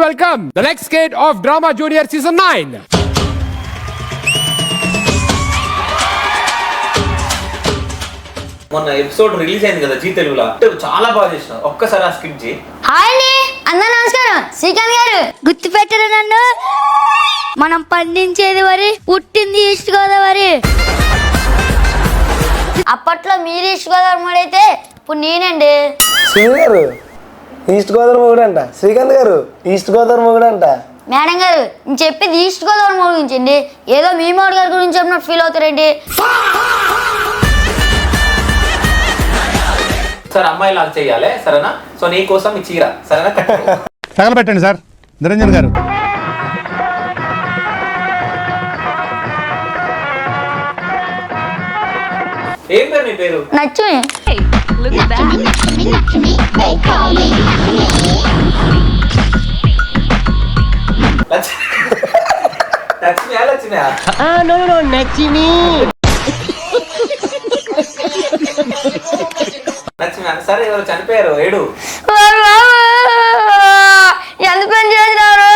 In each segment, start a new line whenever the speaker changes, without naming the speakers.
welcome the next skate of Drama Junior Season 9.
మొన్న episode release అయింది కదా G తెలుగులో, చాలా బాగా చేసినావు. ఒక్కసారి ఆ స్కిట్ చేయి.
హాయ్ అండి, అందరూ నమస్కారం. శ్రీకాంత్ గారు గుర్తు పెట్టరు నన్ను. మనం పండించేది వరి, పుట్టింది ఈస్ట్ గోదావరి. అప్పట్లో మీరు ఈస్ట్ గోదావరి మూడైతే ఇప్పుడు నేనండి.
శ్రీకాంత్ గారు ఈస్ట్ గోదావరి మొగుడు అంట. శ్రీకాంత్ గారు ఈస్ట్ గోదావరి మొగుడు అంట.
మేడం గారు నేను చెప్పేది ఈస్ట్ గోదావరి మూడు గురించి అండి. ఏదో మీ మూడు గారి గురించి చెప్పినట్టు ఫీల్ అవుతారండి.
సార్ అమ్మాయి లాగా చెయ్యాలి, సరేనా? సో నీ కోసం ఈ చీర, సరేనా?
తగలబెట్టండి సార్ నిరంజన్ గారు.
ఏం పేరు నీ పేరు?
నచ్చుని.
లక్ష్మియా లక్ష్మియా? లక్ష్మి. సరే, ఎవరు చనిపోయారు, ఏడు.
ఎంత పని చేసినారు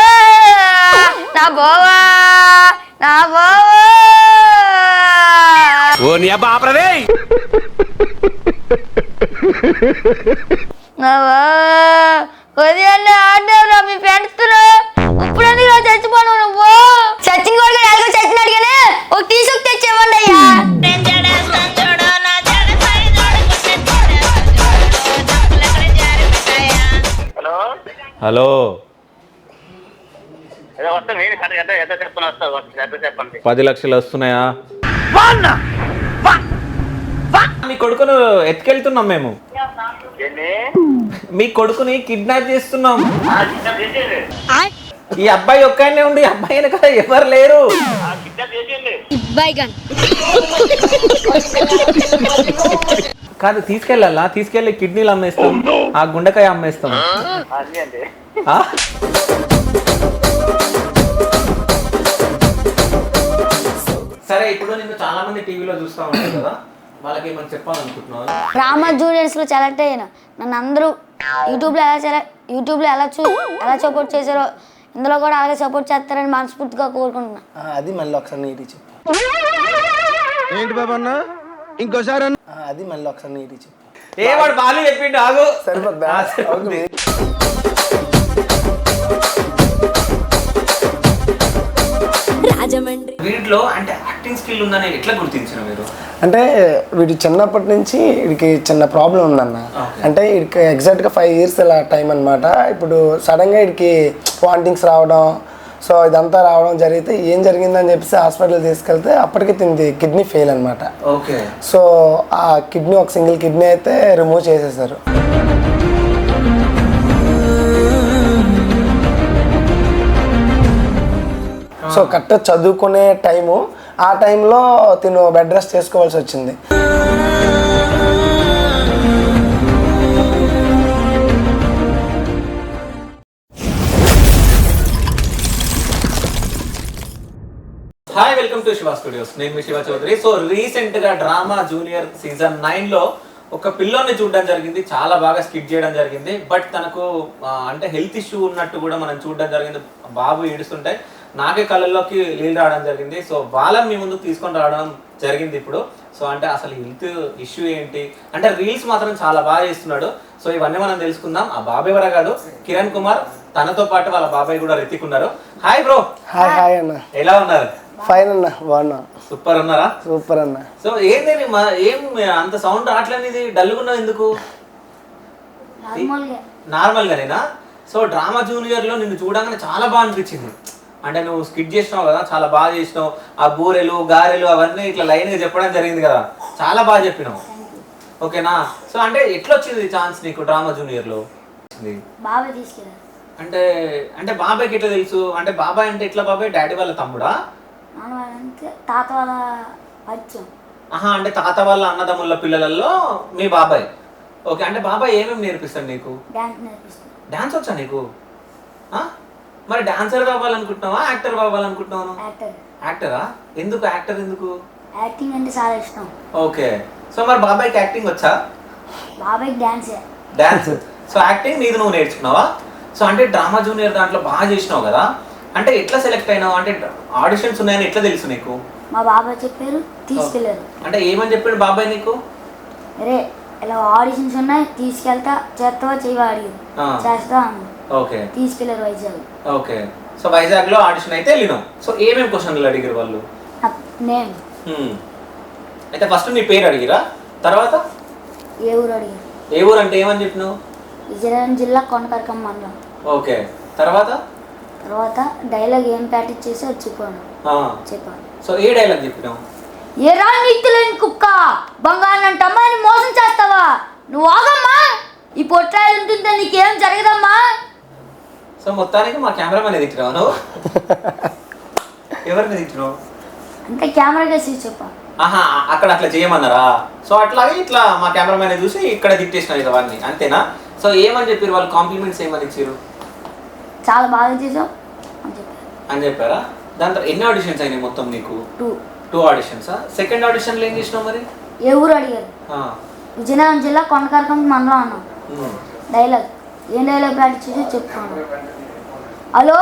నా బావా, నా బావా.
ఓ నీ అబ్బా ఆపరదే.
నా బావా కొద్దిగా ఆడినావురా మీ ఫ్రెండ్స్. ఇప్పుడు ఎందుకు చచ్చిపోను నువ్వు? చచ్చిన కూడా ఎలాగో చచ్చినాడు కానీ ఒక టీషర్ట్ తెచ్చేవ్వండి అయ్యా.
హలో, 10 లక్షలు వస్తున్నాయా? మీ కొడుకును ఎత్తుకెళ్తున్నాం మేము. మీ కొడుకుని కిడ్నాప్ చేస్తున్నాం. ఈ అబ్బాయి ఒక్కనే ఉండి, అబ్బాయి వెనక ఎవరు లేరు. కాదు, తీసుకెళ్ళాలా? తీసుకెళ్ళి కిడ్నీలు అమ్మేస్తాం, ఆ గుండెకాయ అమ్మేస్తాం. సరే, ఇప్పుడు నిన్ను చాలా మంది టీవీలో చూస్తా ఉంటారు కదా, వాళ్ళకి ఏమైనా చెప్పాలనుకుంటున్నావు?
డ్రామా జూనియర్స్ లో సెలెక్ట్ అయ్యాను. నన్ను అందరూ యూట్యూబ్లో ఎలా సపోర్ట్ చేశారో ఇందులో కూడా అలాగే సపోర్ట్ చేస్తారని మనస్ఫూర్తిగా కోరుకుంటున్నా.
అది మళ్ళీ ఒకసారి నీటి చెప్పు.
ఏంటి బాబా అన్న ఇంకోసారి?
అది మళ్ళీ ఒకసారి నీటి చెప్పు.
ఏ వాడు బాలు చెప్పిండు, ఆగు.
సరిపోద్దా?
వీటిలో అంటే యాక్టింగ్ స్కిల్ ఉందని ఎట్లా గుర్తించిన మీరు?
అంటే వీడి చిన్నప్పటి నుంచి వీడికి చిన్న ప్రాబ్లం ఉందన్న. అంటే వీడికి ఎగ్జాక్ట్గా 5 years ఇలా టైం అనమాట. ఇప్పుడు సడన్గా వీడికి వాంటింగ్స్ రావడం, సో ఇదంతా రావడం జరిగితే ఏం జరిగిందని చెప్పేసి హాస్పిటల్ తీసుకెళ్తే అప్పటికి తింది కిడ్నీ ఫెయిల్ అనమాట.
ఓకే.
సో ఆ కిడ్నీ, ఒక సింగిల్ కిడ్నీ అయితే రిమూవ్ చేసేసారు. సో కరెక్ట్ చదువుకునే టైము, ఆ టైంలో తిను బెడ్ రెస్ట్ చేసుకోవాల్సి వచ్చింది.
Hi, welcome to Shiva studios. నేను మీ శివ చౌదరి. సో రీసెంట్ గా డ్రామా జూనియర్ సీజన్ 9 లో ఒక పిల్లోని చూడడం జరిగింది. చాలా బాగా స్కిట్ చేయడం జరిగింది. బట్ తనకు అంటే హెల్త్ ఇష్యూ ఉన్నట్టు కూడా మనం చూడడం జరిగింది. బాబు ఏడుస్తుంటే నాకే కళ్ళల్లోకి నీళ్ళు రావడం జరిగింది. సో వాళ్ళని మీ ముందుకు తీసుకొని రావడం జరిగింది ఇప్పుడు. సో అంటే అసలు హెల్త్ ఇష్యూ ఏంటి అంటే రీల్స్ మాత్రం చాలా బాగా చేస్తున్నాడు. సో ఇవన్నీ మనం తెలుసుకుందాం. ఆ బాబాయ్ ఎవరా కాదు, కిరణ్ కుమార్. తనతో పాటు వాళ్ళ బాబాయ్ కూడా రితిక్ ఉన్నారు. Hi bro.
హాయ్ అన్న.
ఎలా ఉన్నారు?
ఫైన్ అన్న, బాగున్నా.
సూపర్ ఉన్నారా?
సూపర్ అన్న.
సో ఏంది ఏం అంత సౌండ్ రావట్లేదు, డల్గున్నావు ఎందుకు? నార్మల్ గానేనా? సో డ్రామా జూనియర్ లో నిన్ను చూడగానే చాలా బాగా అనిపించింది. అంటే నువ్వు స్కిట్ చేసినావు కదా, చాలా బాగా చేసినావు. ఆ బూరెలు గారెలు అవన్నీ ఇట్లా లైన్ గా చెప్పడం జరిగింది కదా, చాలా బాగా చెప్పినావు. ఓకేనా? సో అంటే ఎట్లా వచ్చింది ఛాన్స్ నీకు డ్రామా జూనియర్ లో?
బాబాయ్ తీసుకెళ్ళారు.
అంటే అంటే బాబాయ్కి ఎట్లా తెలుసు? అంటే బాబాయ్ అంటే ఎట్లా బాబాయ్? డాడీ వాళ్ళ తమ్ముడా?
తాత వాళ్ళ పరిచయం.
అంటే తాత వాళ్ళ అన్నదమ్ముల పిల్లలలో మీ బాబాయ్. ఓకే. అంటే బాబాయ్ ఏమేమి నేర్పిస్తాడు నీకు? డాన్స్ వచ్చా నీకు? మరి డాన్సర్ కావాలనుకుంటున్నావా, యాక్టర్ కావాలనుకుంటున్నావు? యాక్టరా? ఎందుకు యాక్టర్ ఎందుకు?
యాక్టింగ్ అంటే చాలా ఇష్టం.
ఓకే. సో మరి బాబాయ్కి యాక్టింగ్ వచ్చా?
బాబాయ్ డాన్స్.
డాన్స్. సో యాక్టింగ్ నీది నువ్వు నేర్చుకున్నావా? సో అంటే డ్రామా జూనియర్ దాంట్లో బాగా చేసినావు కదా, అంటే ఎట్లా సెలెక్ట్ అయినావు? అంటే ఆడిషన్స్ ఉన్నాయని ఎట్లా తెలుసు నీకు?
మా బాబాయ్ చెప్పారు, తీసుకెళ్ళారు.
అంటే ఏమని చెప్పాడు బాబాయ్ నీకు?
అరే ఇలా ఆడిషన్స్ ఉన్నాయి, తీసుకెళ్తా, చేస్తావా చేయవా అడిగింది. చేస్తా అన్నా.
ఓకే,
తీసుకెళ్ళారు వైజాగ్.
ఓకే. సో వైజాగ్ లో ఆడిషన్ అయితే వెళ్ళినావు. సో ఏమేమి క్వశ్చన్లు అడిగారు వాళ్ళు?
నేను
అయితే ఫస్ట్ నీ పేరు అడిగిరా, తర్వాత
ఏ ఊరు అడిగారు.
ఏ ఊరు అంటే ఏమని చెప్పినావు?
విజయనగరం జిల్లా కొండకరకం మండలం.
ఓకే, తర్వాత
డైలాగ్ ఏం ప్రాక్టీస్ చేసి చెప్పాను.
సో ఏ డైలాగ్ చెప్పినావు?
ఏ రా నీతులేని కుక్క, బంగారం అంటే అమ్మాయిని మోసం చేస్తావా? నువ్వు ఆగమ్మా, ఈ పొట్టాయి ఉంటుంటే నీకేం జరగదమ్మా.
సో మొత్తానికి మా కెమెరామెన్ తిట్టినావు నువ్వు? ఎవరిని తిట్టినావు?
అంటే కెమెరా కేసి చెప్పా.
ఆహా, అక్కడ అట్లా చేయమన్నారా? సో అట్లాగే ఇట్లా మా కెమెరామెన్ చూసి ఇక్కడ తిట్టేసినావు ఇవన్నీ, అంతేనా? సో ఏమని చెప్పారు వాళ్ళు? కాంప్లిమెంట్స్ ఏమని ఇచ్చారు?
చాలా బాగా చేసావు
అని చెప్పారా? దాని తర్వాత ఎన్ని ఆడిషన్స్ అయినాయి మొత్తం నీకు? 2 ఆడిషన్సా? సెకండ్ ఆడిషన్లో ఏం చేసినావు మరి?
ఏ ఊరు అడిగారు. విజయనగరం జిల్లా కొండకరకం మండలం అన్నాం. డైలాగ్ ఏం డైలాగ్ ప్రాక్టీస్ చేసి చెప్తాను. హలో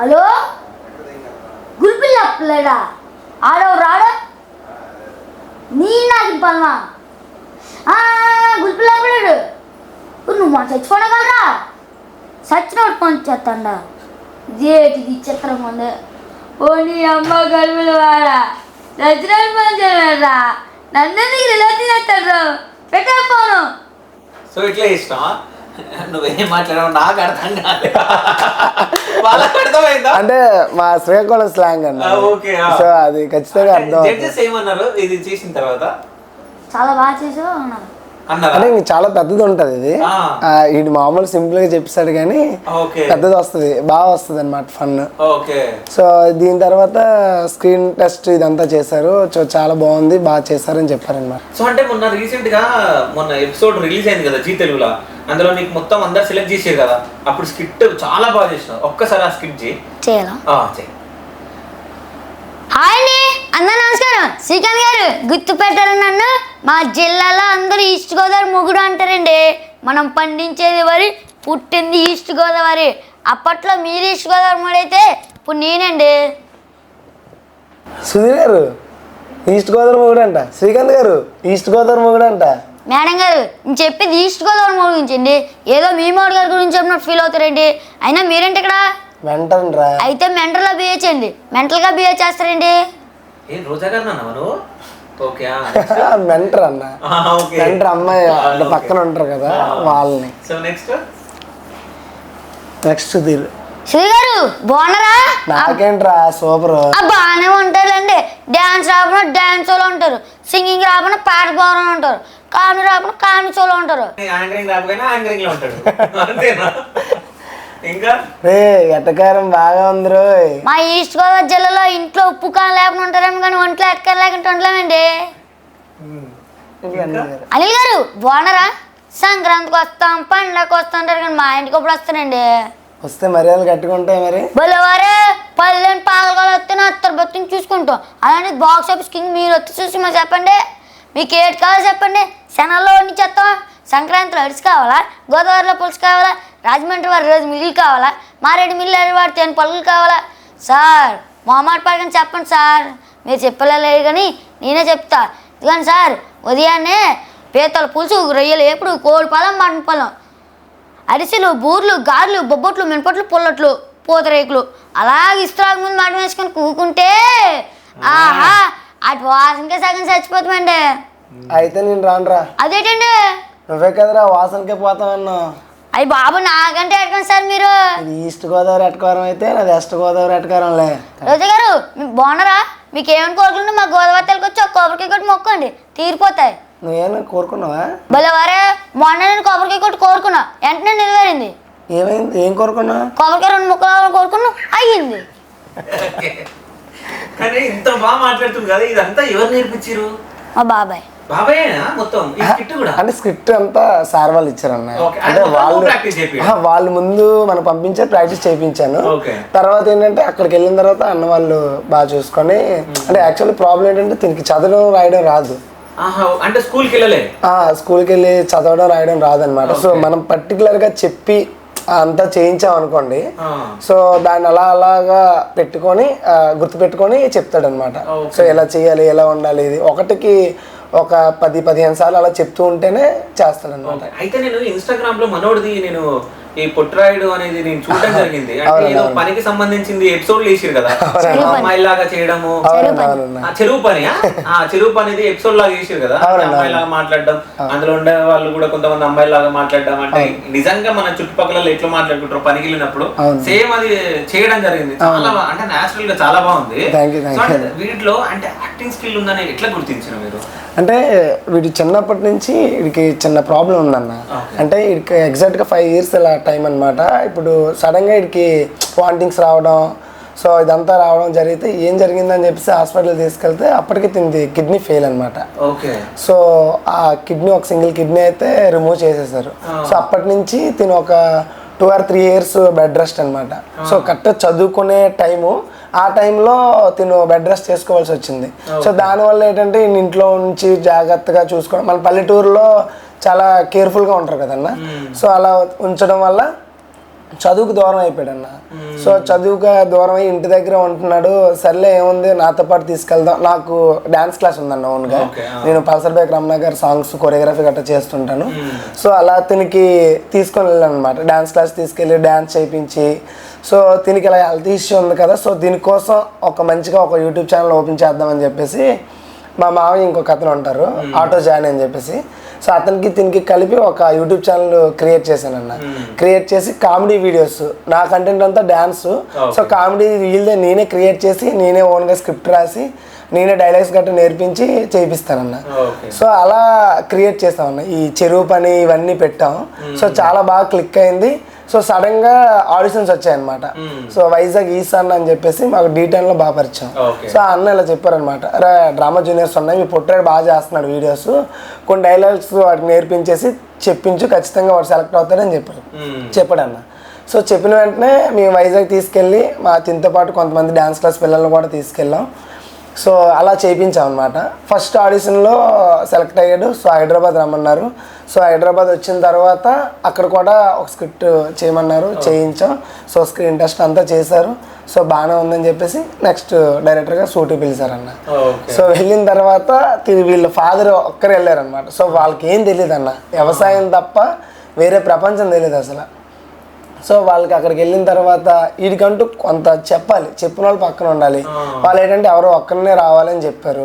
హలో గుల్పిల్లడా ఆడవు రాడు నీ నాకు పల్మా గుల్పిల్లడు నువ్వు మా చచ్చిపోయినా కదా, సచ్చినోడు పంచేస్తాడా ఇదేటిది చిత్రం ఉంది. ఓ నీ అమ్మ గడుపులు వాడా, సచ్చినోడు పంచాడా, నన్నెందుకు ఇలా తినేస్తాడు, పెట్టకపోను.
సో ఇట్లా ఇష్టమా? నువ్వేం మాట్లాడావు నాకు అర్థం కాదు. వాళ్ళకి అర్థమైందా?
అంటే మా శ్రీకాకుళం స్లాంగ్ అండి.
ఓకే,
సో అది ఖచ్చితంగా అర్థం.
జడ్జెస్ ఏమన్నారు ఇది చేసిన తర్వాత?
చాలా బాగా చేసావు అన్నారు.
అంటే ఇంక చాలా పెద్దది ఉంటది ఇది. ఇది మామూలు సింపుల్ గా చెప్పేసాడు కానీ పెద్దది వస్తుంది, బాగా వస్తుంది అనమాట ఫన్. సో దీని తర్వాత స్క్రీన్ టెస్ట్ ఇదంతా చేశారు. సో చాలా బాగుంది, బాగా చేశారని చెప్పారనమాట.
సో అంటే మొన్న రీసెంట్ గా మొన్న ఎపిసోడ్ రిలీజ్ అయింది కదా జీ తెలుగులో, అందులో నీకు మొత్తం అందరు సెలెక్ట్ చేసారు కదా, అప్పుడు స్కిట్ చాలా బాగా చేసినావు. ఒక్కసారి ఆ స్కిట్
చేయాలా?
చేయి.
హాయ్ అండి, అందరూ నమస్కారం. శ్రీకాంత్ గారు గుర్తుపెట్టారు నన్ను. మా జిల్లాలో అందరూ ఈస్ట్ గోదావరి మొగుడు అంటారండి. మనం పండించేది వరి, పుట్టింది ఈస్ట్ గోదావరి. అప్పట్లో మీరు ఈస్ట్ గోదావరి మొగుడు అయితే ఇప్పుడు నేనండి.
సుధీర్ గారు ఈస్ట్ గోదావరి మొగుడు అంట, శ్రీకాంత్ గారు ఈస్ట్ గోదావరి మొగుడు అంట.
మేడం గారు నేను చెప్పేది ఈస్ట్ గోదావరి మొగుడు గురించి అండి. ఏదో మీ మొగుడు గారి గురించి చెప్పినట్టు ఫీల్ అవుతారండి. అయినా మీరేంటి ఇక్కడ?
మెంటల్రా.
అయితే మెంటల్గా బిహేవ్ చేయండి, మెంటల్గా బిహేవ్ చేస్తారండి.
మెంటర్ అన్న, మెంటర్ అమ్మాయి పక్కన ఉంటారు కదా వాళ్ళని. నెక్స్ట్ సుధీర్.
సుధీర్ గారు బాగున్నారా?
నాకేంట్రా సూపర్.
బాగానే ఉంటారండి. డ్యాన్స్ రాకుండా డ్యాన్స్ షోలో ఉంటారు, సింగింగ్ రాకుండా పాట బాగా ఉంటారు, కామెడీ రాకుండా కామెడీ షోలో ఉంటారు.
ఎట్టకారం బాగా ఉంది రోయ్.
మా ఈస్ట్ గోదావరి జిల్లాలో ఇంట్లో ఉప్పు కారం లేకుండా ఉంటారేమో కానీ ఒంట్లో ఎక్కర లేకుండా ఉండలేమండి. అనిల్ గారు బాగున్నారా? సంక్రాంతికి వస్తాం, పండుగకి వస్తుంటారు కానీ మా ఇంటికి ఇప్పుడు వస్తానండి.
వస్తే మర్యాదలు కట్టుకుంటాయి మరి.
బొల్లవారే పల్లెని పాగలు వస్తే నా అత్తరు బతుని చూసుకుంటాం. అలాంటి బాక్స్ ఆఫీస్ కింగ్ మీరు వచ్చి చూసి మాకు చెప్పండి, మీకు ఏది కావాలో చెప్పండి. శనాల్లో వండి చేస్తాం. సంక్రాంతిలో అరిసి కావాలా, గోదావరిలో పులుసు కావాలా, రాజమండ్రి వారి రోజు మిల్లు కావాలా, మారేడు మిల్లు వాడి తేనె పలుకులు కావాలా? సార్ మొహమాట పడకని చెప్పండి సార్, మీరు చెప్పలేదు కానీ నేనే చెప్తా. ఇదిగోండి సార్, ఉదయాన్నే పీతల పులుసు, రొయ్యలు ఎప్పుడు, కోడి పొలం, మటన్ పొలం, అరిసెలు, బూర్లు, గారెలు, బొబ్బట్లు, మినపట్లు, పుల్లట్లు, పూతరేకులు అలాగే ఇస్త్రాకు ముందు మాట వేసుకొని కూకుంటే ఆహా అటు వాసనకే సగం చచ్చిపోతామండి.
అయితే నేను రానురా.
అదేంటండి?
నువ్వే కదరా వాసనకే పోతామన్నా.
అయ్యి బాబు నాకంటే ఎట్టుకోండి సార్ మీరు.
ఈస్ట్ గోదావరి ఎట్టుకోవరం అయితే నాది వెస్ట్ గోదావరి ఎట్టుకోవరంలే.
రోజా గారు మీకు బాగున్నారా? మీకు ఏమైనా కోరుకుంటే మా గోదావరి తల్లికి వచ్చి ఒక కొబ్బరికాయ కొట్టి మొక్కండి, తీరిపోతాయి.
నువ్వేమైనా కోరుకున్నావా?
భలే వారే మొన్న నేను కొబ్బరికాయ కొట్టి కోరుకున్నా, వెంటనే నెరవేరింది.
ఏమైంది? ఏం కోరుకున్నా?
కొబ్బరికాయ 2 ముక్కలు కోరుకున్నా, అయ్యింది.
కానీ ఇంత బాగా మాట్లాడుతుంది కదా, ఇదంతా ఎవరు నేర్పించారు?
మా బాబాయ్.
అంటే స్క్రిప్ట్ అంతా సార్ వాళ్ళు ఇచ్చారన్న. అంటే వాళ్ళు ముందు మనం పంపించారు, ప్రాక్టీస్ చేయించాను. తర్వాత ఏంటంటే అక్కడికి వెళ్ళిన తర్వాత అన్న వాళ్ళు బాగా చూసుకొని, అంటే యాక్చువల్లీ ప్రాబ్లం ఏంటంటే దీనికి చదవడం రాయడం రాదు.
ఆహా, అంటే స్కూల్కి వెళ్ళలే?
స్కూల్కి వెళ్ళి చదవడం రాయడం రాదనమాట. సో మనం పర్టికులర్గా చెప్పి అంతా చేయించాం అనుకోండి, సో దాన్ని అలాగా పెట్టుకొని గుర్తుపెట్టుకొని చెప్తాడనమాట. సో ఎలా చేయాలి, ఎలా ఉండాలి, ఇది ఒకటికి ఒక 10-15 సార్లు అలా చెప్తూ ఉంటేనే చేస్తాడనమాట.
అయితే నేను ఇన్స్టాగ్రామ్ లో మనోడిది నేను ఈ పొట్రాయుడు అనేది నేను చూడడం జరిగింది. అంటే ఏదో పనికి సంబంధించింది ఎపిసోడ్ వేసిరు కదా, అమ్మాయిలాగా చేయడము, చెరువు పని, చెరువు పనిది ఎపిసోడ్ లాగా వేసిరు కదా, అమ్మాయిలాగా మాట్లాడడం, అందులో ఉండే వాళ్ళు కూడా కొంతమంది అమ్మాయిలాగా మాట్లాడడం, అంటే నిజంగా మన చుట్టుపక్కల ఎట్లా మాట్లాడుకుంటారు పనికి వెళ్ళినప్పుడు సేమ్ అది చేయడం జరిగింది. చాలా అంటే నేచురల్ గా చాలా బాగుంది. వీటిలో అంటే యాక్టింగ్ స్కిల్ ఉందని ఎట్లా గుర్తించారు మీరు?
అంటే వీడి చిన్నప్పటి నుంచి వీడికి చిన్న ప్రాబ్లం ఉందన్న. అంటే వీడికి ఎగ్జాక్ట్గా 5 years ఇలా టైం అనమాట. ఇప్పుడు సడన్గా వీడికి వామిటింగ్స్ రావడం, సో ఇదంతా రావడం జరిగితే ఏం జరిగిందని చెప్పేసి హాస్పిటల్ తీసుకెళ్తే అప్పటికి తింది కిడ్నీ ఫెయిల్ అనమాట. సో ఆ కిడ్నీ ఒక సింగిల్ కిడ్నీ అయితే రిమూవ్ చేసేసారు. సో అప్పటి నుంచి తిను ఒక 2 or 3 years బెడ్ రెస్ట్ అనమాట. సో కరెక్ట్గా చదువుకునే టైము, ఆ టైంలో తిను బెడ్ రెస్ట్ చేసుకోవాల్సి వచ్చింది. సో దానివల్ల ఏంటంటే ఇంట్లో నుంచి జాగ్రత్తగా చూసుకోవడం, మన పల్లెటూరులో చాలా కేర్ఫుల్గా ఉంటారు కదన్న. సో అలా ఉంచడం వల్ల చదువుకు దూరం అయిపోయాడు అన్న. సో చదువుగా దూరం అయ్యి ఇంటి దగ్గర ఉంటున్నాడు. సర్లే ఏముంది నాతో పాటు తీసుకెళ్దాం, నాకు డ్యాన్స్ క్లాస్ ఉందన్న ఓన్గా. నేను పల్సర్ బైక్ రమణ గారి సాంగ్స్ కొరియోగ్రఫీ గట్రా చేస్తుంటాను. సో అలా తినికి తీసుకొని వెళ్ళాను అనమాట. డ్యాన్స్ క్లాస్ తీసుకెళ్ళి డ్యాన్స్ చేయించి, సో దీనికి ఇలా హెల్త్ ఇష్యూ ఉంది కదా, సో దీనికోసం మంచిగా ఒక యూట్యూబ్ ఛానల్ ఓపెన్ చేద్దామని చెప్పేసి మా మామయ్య ఇంకొక అతను ఉంటారు ఆటో జాయిన్ అని చెప్పేసి, సో అతనికి దీనికి కలిపి ఒక యూట్యూబ్ ఛానల్ క్రియేట్ చేశానన్న. క్రియేట్ చేసి కామెడీ వీడియోస్, నా కంటెంట్ అంతా డ్యాన్స్, సో కామెడీ వీళ్ళదే నేనే క్రియేట్ చేసి నేనే ఓన్గా స్క్రిప్ట్ రాసి నేనే డైలాగ్స్ గట్రా నేర్పించి చేయిస్తానన్న. సో అలా క్రియేట్ చేస్తామన్న. ఈ చెరువు పని ఇవన్నీ పెట్టాం. సో చాలా బాగా క్లిక్ అయింది. సో సడన్గా ఆడిషన్స్ వచ్చాయన్నమాట. సో వైజాగ్ ఈసాన్ అని చెప్పేసి మాకు D10లో బాగా పరిచయం. సో అన్న ఇలా చెప్పారనమాట, అరే డ్రామా జూనియర్స్ ఉన్నాయి, మీ పొట్టాడు బాగా చేస్తున్నాడు వీడియోస్, కొన్ని డైలాగ్స్ వాటికి నేర్పించేసి చెప్పించు, ఖచ్చితంగా వాడు సెలెక్ట్ అవుతాడని చెప్పాడు అన్న. సో చెప్పిన వెంటనే మేము వైజాగ్ తీసుకెళ్ళి మా తినతో పాటు కొంతమంది డ్యాన్స్ క్లాస్ పిల్లల్ని కూడా తీసుకెళ్ళాం. సో అలా చేయించాం అనమాట. ఫస్ట్ ఆడిషన్లో సెలెక్ట్ అయ్యాడు. సో హైదరాబాద్ రమ్మన్నారు. సో హైదరాబాద్ వచ్చిన తర్వాత అక్కడ కూడా ఒక స్క్రిప్ట్ చేయమన్నారు, చేయించాం. సో స్క్రీన్ టెస్ట్ అంతా చేశారు. సో బాగానే ఉందని చెప్పేసి నెక్స్ట్ డైరెక్టర్గా షూట్కి పిలిచారన్న. సో వెళ్ళిన తర్వాత వీళ్ళ ఫాదర్ ఒక్కరు వెళ్ళారనమాట. సో వాళ్ళకి ఏం తెలియదు అన్న, వ్యవసాయం తప్ప వేరే ప్రపంచం తెలియదు అసలు. సో వాళ్ళకి అక్కడికి వెళ్ళిన తర్వాత వీడికంటూ కొంత చెప్పాలి, చెప్పిన వాళ్ళు పక్కన ఉండాలి. వాళ్ళు ఏంటంటే ఎవరో ఒక్కరినే రావాలని చెప్పారు.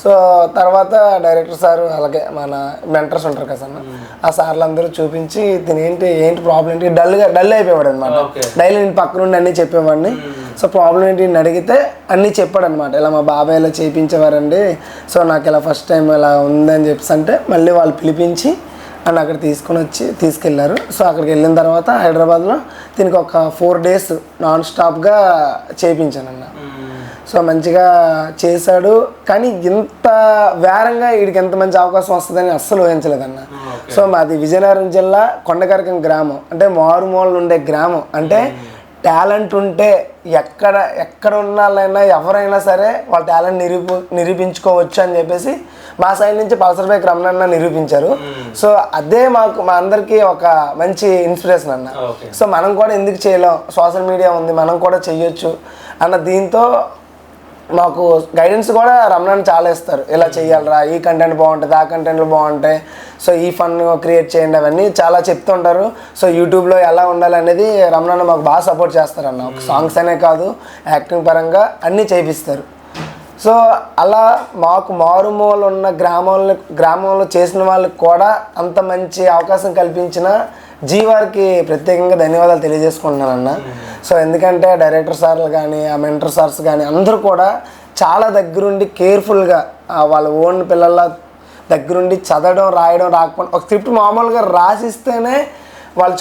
సో తర్వాత డైరెక్టర్ సార్ అలాగే మన మెంటర్స్ ఉంటారు కదా అన్న, ఆ సార్లు అందరూ చూపించి దీని ఏంటి ప్రాబ్లం ఏంటి, డల్ అయిపోయాడు అనమాట. డైలీ నేను పక్కన ఉండి అన్నీ చెప్పేవాడిని. సో ప్రాబ్లం ఏంటి అని అడిగితే అన్నీ చెప్పాడు అనమాట. ఇలా మా బాబాయ్ ఇలా చేయించేవారండి, సో నాకు ఇలా ఫస్ట్ టైం ఇలా ఉందని చెప్పేసి అంటే మళ్ళీ వాళ్ళు పిలిపించి అండ్ అక్కడ తీసుకెళ్ళారు. సో అక్కడికి వెళ్ళిన తర్వాత హైదరాబాద్లో దీనికి ఒక 4 days నాన్ స్టాప్గా చేయించానన్న. సో మంచిగా చేశాడు. కానీ ఇంత వేరంగా వీడికి ఎంత మంచి అవకాశం వస్తుందని అస్సలు ఊహించలేదన్న. సో మాది విజయనగరం జిల్లా కొండకరకం గ్రామం, అంటే మారుమూలలు ఉండే గ్రామం. అంటే టాలెంట్ ఉంటే ఎక్కడ ఉన్న వాళ్ళైనా ఎవరైనా సరే వాళ్ళ టాలెంట్ నిరూపించుకోవచ్చు అని చెప్పేసి మా సైడ్ నుంచి పల్సర్ బైక్ రమణ నిరూపించారు. సో అదే మా అందరికీ ఒక మంచి ఇన్స్పిరేషన్ అన్న. సో మనం కూడా ఎందుకు చేయలేం, సోషల్ మీడియా ఉంది, మనం కూడా చెయ్యొచ్చు అన్న దీంతో మాకు గైడెన్స్ కూడా రమణ చాలా ఇస్తారు. ఇలా చెయ్యాలరా, ఈ కంటెంట్ బాగుంటుంది, ఆ కంటెంట్లు బాగుంటాయి, సో ఈ ఫన్ క్రియేట్ చేయండి, అవన్నీ చాలా చెప్తుంటారు. సో యూట్యూబ్లో ఎలా ఉండాలి అనేది రమణ మాకు బాగా సపోర్ట్ చేస్తారన్న. ఒక సాంగ్స్ అనే కాదు, యాక్టింగ్ పరంగా అన్నీ చేపిస్తారు. సో అలా మాకు మారుమూల ఉన్న గ్రామంలో చేసిన వాళ్ళకి కూడా అంత మంచి అవకాశం కల్పించిన జీవారికి ప్రత్యేకంగా ధన్యవాదాలు తెలియజేసుకుంటున్నానన్న. సో ఎందుకంటే డైరెక్టర్ సార్లు కానీ ఆ మెంటర్ సార్స్ కానీ అందరూ కూడా చాలా దగ్గరుండి కేర్ఫుల్గా వాళ్ళ ఓన్ పిల్లల దగ్గరుండి చదవడం రాయడం రాకపోతే ఒక స్క్రిప్ట్ మామూలుగా రాసిస్తేనే వాళ్ళు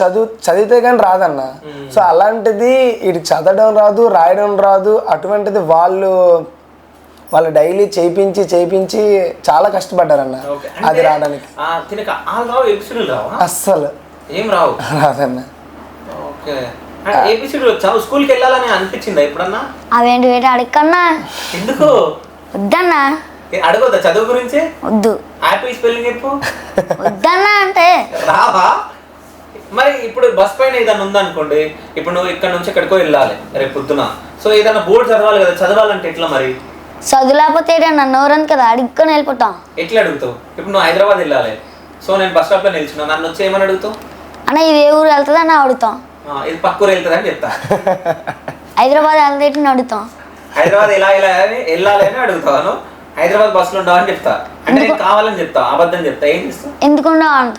చదివితే కానీ రాదన్న. సో అలాంటిది ఇది చదవడం రాదు, రాయడం రాదు, అటువంటిది వాళ్ళు డైలీ చేయించి చాలా కష్టపడ్డారన్న అది రావడానికి. అస్సలు
ఏం
రాదన్న.
స్కూల్కి వెళ్ళాలని అనిపించిందా ఎప్పుడన్నా?
అవేంటి అడగన్నా
ఎందుకు
వద్దన్నా.
అడగొద్దా చదువు గురించి?
వద్దు.
యాపిల్ స్పెల్లింగ్ చెప్పు.
వద్దన్నా అంటే
రావా? మరి ఇప్పుడు బస్ పైన ఏదైనా ఉందనుకోండి, ఇప్పుడు నువ్వు ఇక్కడ నుంచి ఎక్కడికో వెళ్ళాలి రేపు పొద్దున, సో ఏదైనా బోర్డు చదవాలి కదా, చదవాలంటే ఎట్లా మరి?
చదువు లేకపోతే నన్ను ఎవరంత కదా అడుగుకొని వెళ్ళిపోతాం.
ఎట్లా అడుగుతావు? ఇప్పుడు నువ్వు హైదరాబాద్ వెళ్ళాలి, సో నేను బస్ స్టాప్ లో నిల్చున్నా, నన్ను వచ్చి ఏమని అడుగుతావు?
అన్న ఇది ఏ ఊరు వెళ్తుందని అడుగుతాం.
ఇది పక్కూరు వెళ్తుంది అని చెప్తా.
హైదరాబాద్ వెళ్తే అడుగుతాం.
హైదరాబాద్ ఎలా వెళ్ళాలి అని అడుగుతావా? నువ్వు హైదరాబాద్ బస్సులో ఉండవు అని చెప్తా, అంటే నేను కావాలని చెప్తా, అబద్ధం చెప్తా. ఏం చేస్తావు?
ఎందుకుండవు అంట.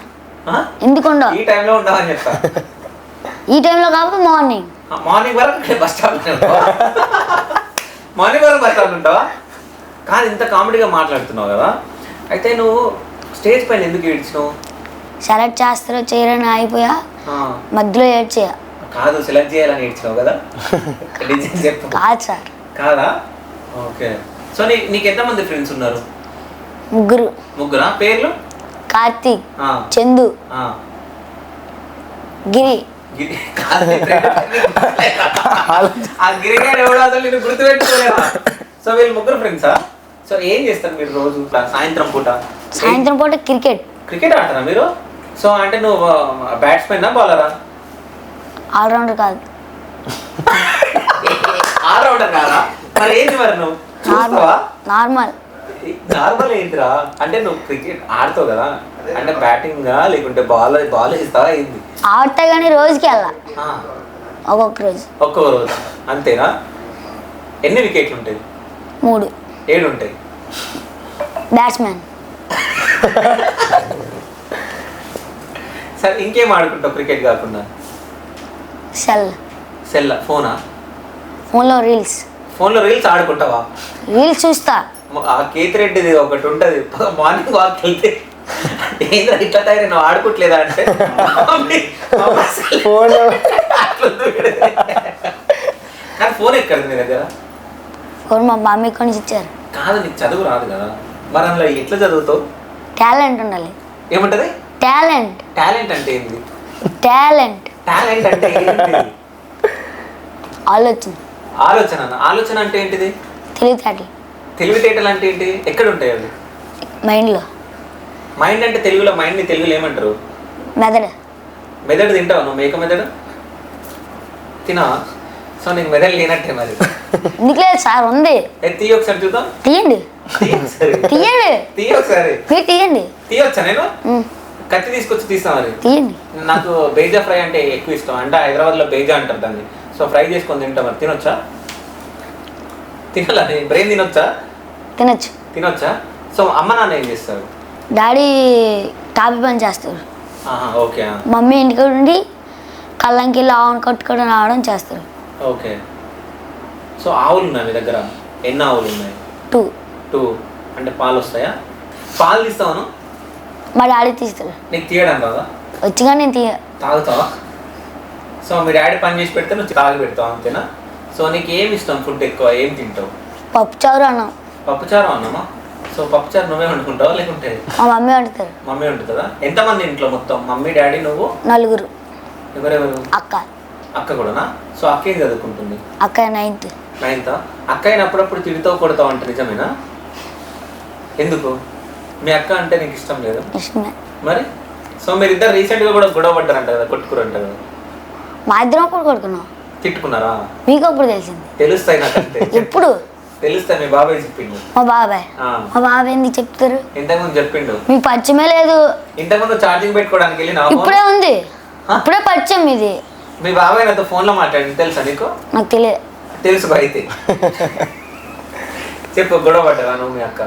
ఎందుకుండవు?
ఈ టైంలో ఉండవని చెప్తా.
ఈ టైంలో కాకపోతే మార్నింగ్
వరకు బస్ స్టాప్ మార్నింగ్ వరకు బస్ స్టాప్ ఉంటావా? కాదు, ఇంత కామెడీగా మాట్లాడుతున్నావు కదా, అయితే నువ్వు స్టేజ్ పైన ఎందుకు ఏడ్చినావు?
సెలెక్ట్ చేస్తారో చేయరని అయిపోయా, మధ్యలో ఏడ్చేయ.
కాదు, సెలెక్ట్ చేయాలని ఏడ్చినావు కదా. డిజైన్ చెప్పు.
కాదు సార్.
కాదా? ఓకే. సో నీకు ఎంతమంది ఫ్రెండ్స్ ఉన్నారు? ముగ్గురా? పేర్లు?
కార్తీక్, చందు, గిరి.
ఆ గిరిగాడు ఎవడో అసలు నేను గుర్తుపెట్టుకోలేదా? సో వీళ్ళు ముగ్గురు ఫ్రెండ్సా? సో ఏం చేస్తారు మీరు రోజు సాయంత్రం పూట? క్రికెట్ ఆడతారా మీరు? సో అంటే నువ్వు బ్యాట్స్మెన్నా బౌలరా?
ఆల్రౌండర్ కాదు.
ఆల్రౌండర్ కాదా? మరి ఏంటి మరి నువ్వు చూస్తావా? నార్మల్ ఏంటిరా? అంటే నువ్వు క్రికెట్ ఆడతావు కదా, అంటే బ్యాటింగ్ లేకుంటే బాల్ ఇస్తావా? ఏంది?
ఆడతా కానీ రోజుకి వెళ్ళా,
ఒక్కొక్క రోజు అంతేనా? ఎన్ని వికెట్లు ఉంటాయి?
3.
7 ఉంటాయి.
బ్యాట్స్మెన్.
సరే, ఇంకేం ఆడుకుంటావు క్రికెట్ కాకుండా? సెల్ ఫోన్లో రీల్స్ ఆడుకుంటావా?
రీల్స్ చూస్తా.
ఆ కేతిరెడ్డిది ఒకటి ఉంటది, మార్నింగ్ వాక్ వెళ్తే ఏంద్రా ఇట్లా తయారు నువ్వు ఆడుకోవట్లేదా అంటే కానీ ఫోన్ ఎక్కడిది మీ దగ్గర?
ఫోన్ మా మమ్మీ కొని ఇచ్చారు.
కాదు, నీకు చదువు రాదు కదా, మరి అందులో ఎట్లా చదువుతావు?
టాలెంట్ ఉండాలి.
ఏముంటది?
టాలెంట్
అంటే ఏంది?
టాలెంట్
అంటే ఏంటి? ఆలోచన అంటే ఏంటిది? తెలివితేటలు అంటే ఏంటి? ఎక్కడ ఉంటాయి అవి? మైండ్ అంటే తెలుగులో ఏమంటారు? మెదడు తింటావు నువ్వు? మేక మెదడు తినా? సో నీకు మెదడు లేనట్టే మరి.
ఎందుకులేదు సార్, ఉంది.
తీయ ఒకసారి చూద్దాం.
తీయండి.
ఒకసారి తీయొచ్చా? నేను కత్తి తీసుకొచ్చి తీస్తా మరి.
తీయండి.
నాకు బేజా ఫ్రై అంటే ఎక్కువ ఇష్టం, అంటే హైదరాబాద్ లో బేజా అంటారు దాన్ని. సో ఫ్రై చేసుకొని తింటా మరి. తినొచ్చా? తినాలా? బ్రెయిన్ తినొచ్చా? సో అమ్మ నాన్న ఏం చేస్తారు?
డాడీ టాపీ పని చేస్తారు.
ఓకే.
మమ్మీ ఇంటికి ఉండి కళ్ళంకి ఆవును కట్టుకోవడం రావడం చేస్తారు.
ఓకే. సో ఆవులు ఉన్నాయి మీ దగ్గర? ఎన్ని ఆవులు ఉన్నాయి? 2. అంటే పాలు వస్తాయా? పాలు తీస్తావను?
మా డాడీ తీస్తారు.
నీకు తీయడం రాదా?
వచ్చిగా నేను
తాగుతావా? సో మీ డాడీ పని చేసి పెడితే నువ్వు తాగి పెడతావు అంతేనా? సో నీకు ఏమి ఇష్టం ఫుడ్ ఎక్కువ? ఏం తింటావు?
పప్పుచారు అన్నం.
పప్పుచారు అన్నమా? సో పప్పుచారు నువ్వే వండుకుంటావా లేకుంటే
మా మమ్మీ వండుతారు.
మమ్మీ వండుతుందా? ఎంతమంది ఇంట్లో మొత్తం? మమ్మీ డాడీ నువ్వు?
4.
ఎవరెవరు?
అక్క
కూడానా? సో అక్క ఏం చదువుకుంటుంది?
అక్క 9th.
అక్క అయిన అప్పుడప్పుడు తిడతావు కొడతావు అంటే నిజమేనా? ఎందుకు? మీ అక్క అంటే నీకు ఇష్టం లేదు? మరి సో మీరిద్దరు రీసెంట్ గా కూడా గొడవ పడ్డారంట కదా, కొట్టుకురంట కదా?
మా ఇద్దరం కూడా కొట్టుకున్నాం.
తిట్టుకున్నారా?
మీకు అప్పుడు తెలిసింది?
తెలుస్తాయి నాకు అంతే.
ఎప్పుడు
తెలుస్తాయి? మీ బాబాయ్ చెప్పిండు.
మా బాబాయ్ ఎందుకు చెప్తారు?
ఇంతకుముందు చెప్పిండు.
మీ పరిచయమే లేదు.
ఇంతకుముందు ఛార్జింగ్ పెట్టుకోవడానికి వెళ్ళి
ఇప్పుడే ఉంది. ఇప్పుడే పరిచయం ఇది.
మీ బాబాయ్ నాతో ఫోన్ లో మాట్లాడింది తెలుసా నీకు?
నాకు తెలియదు.
తెలుసు అయితే చెప్పు. గొడవ పడ్డారా నువ్వు మీ అక్క?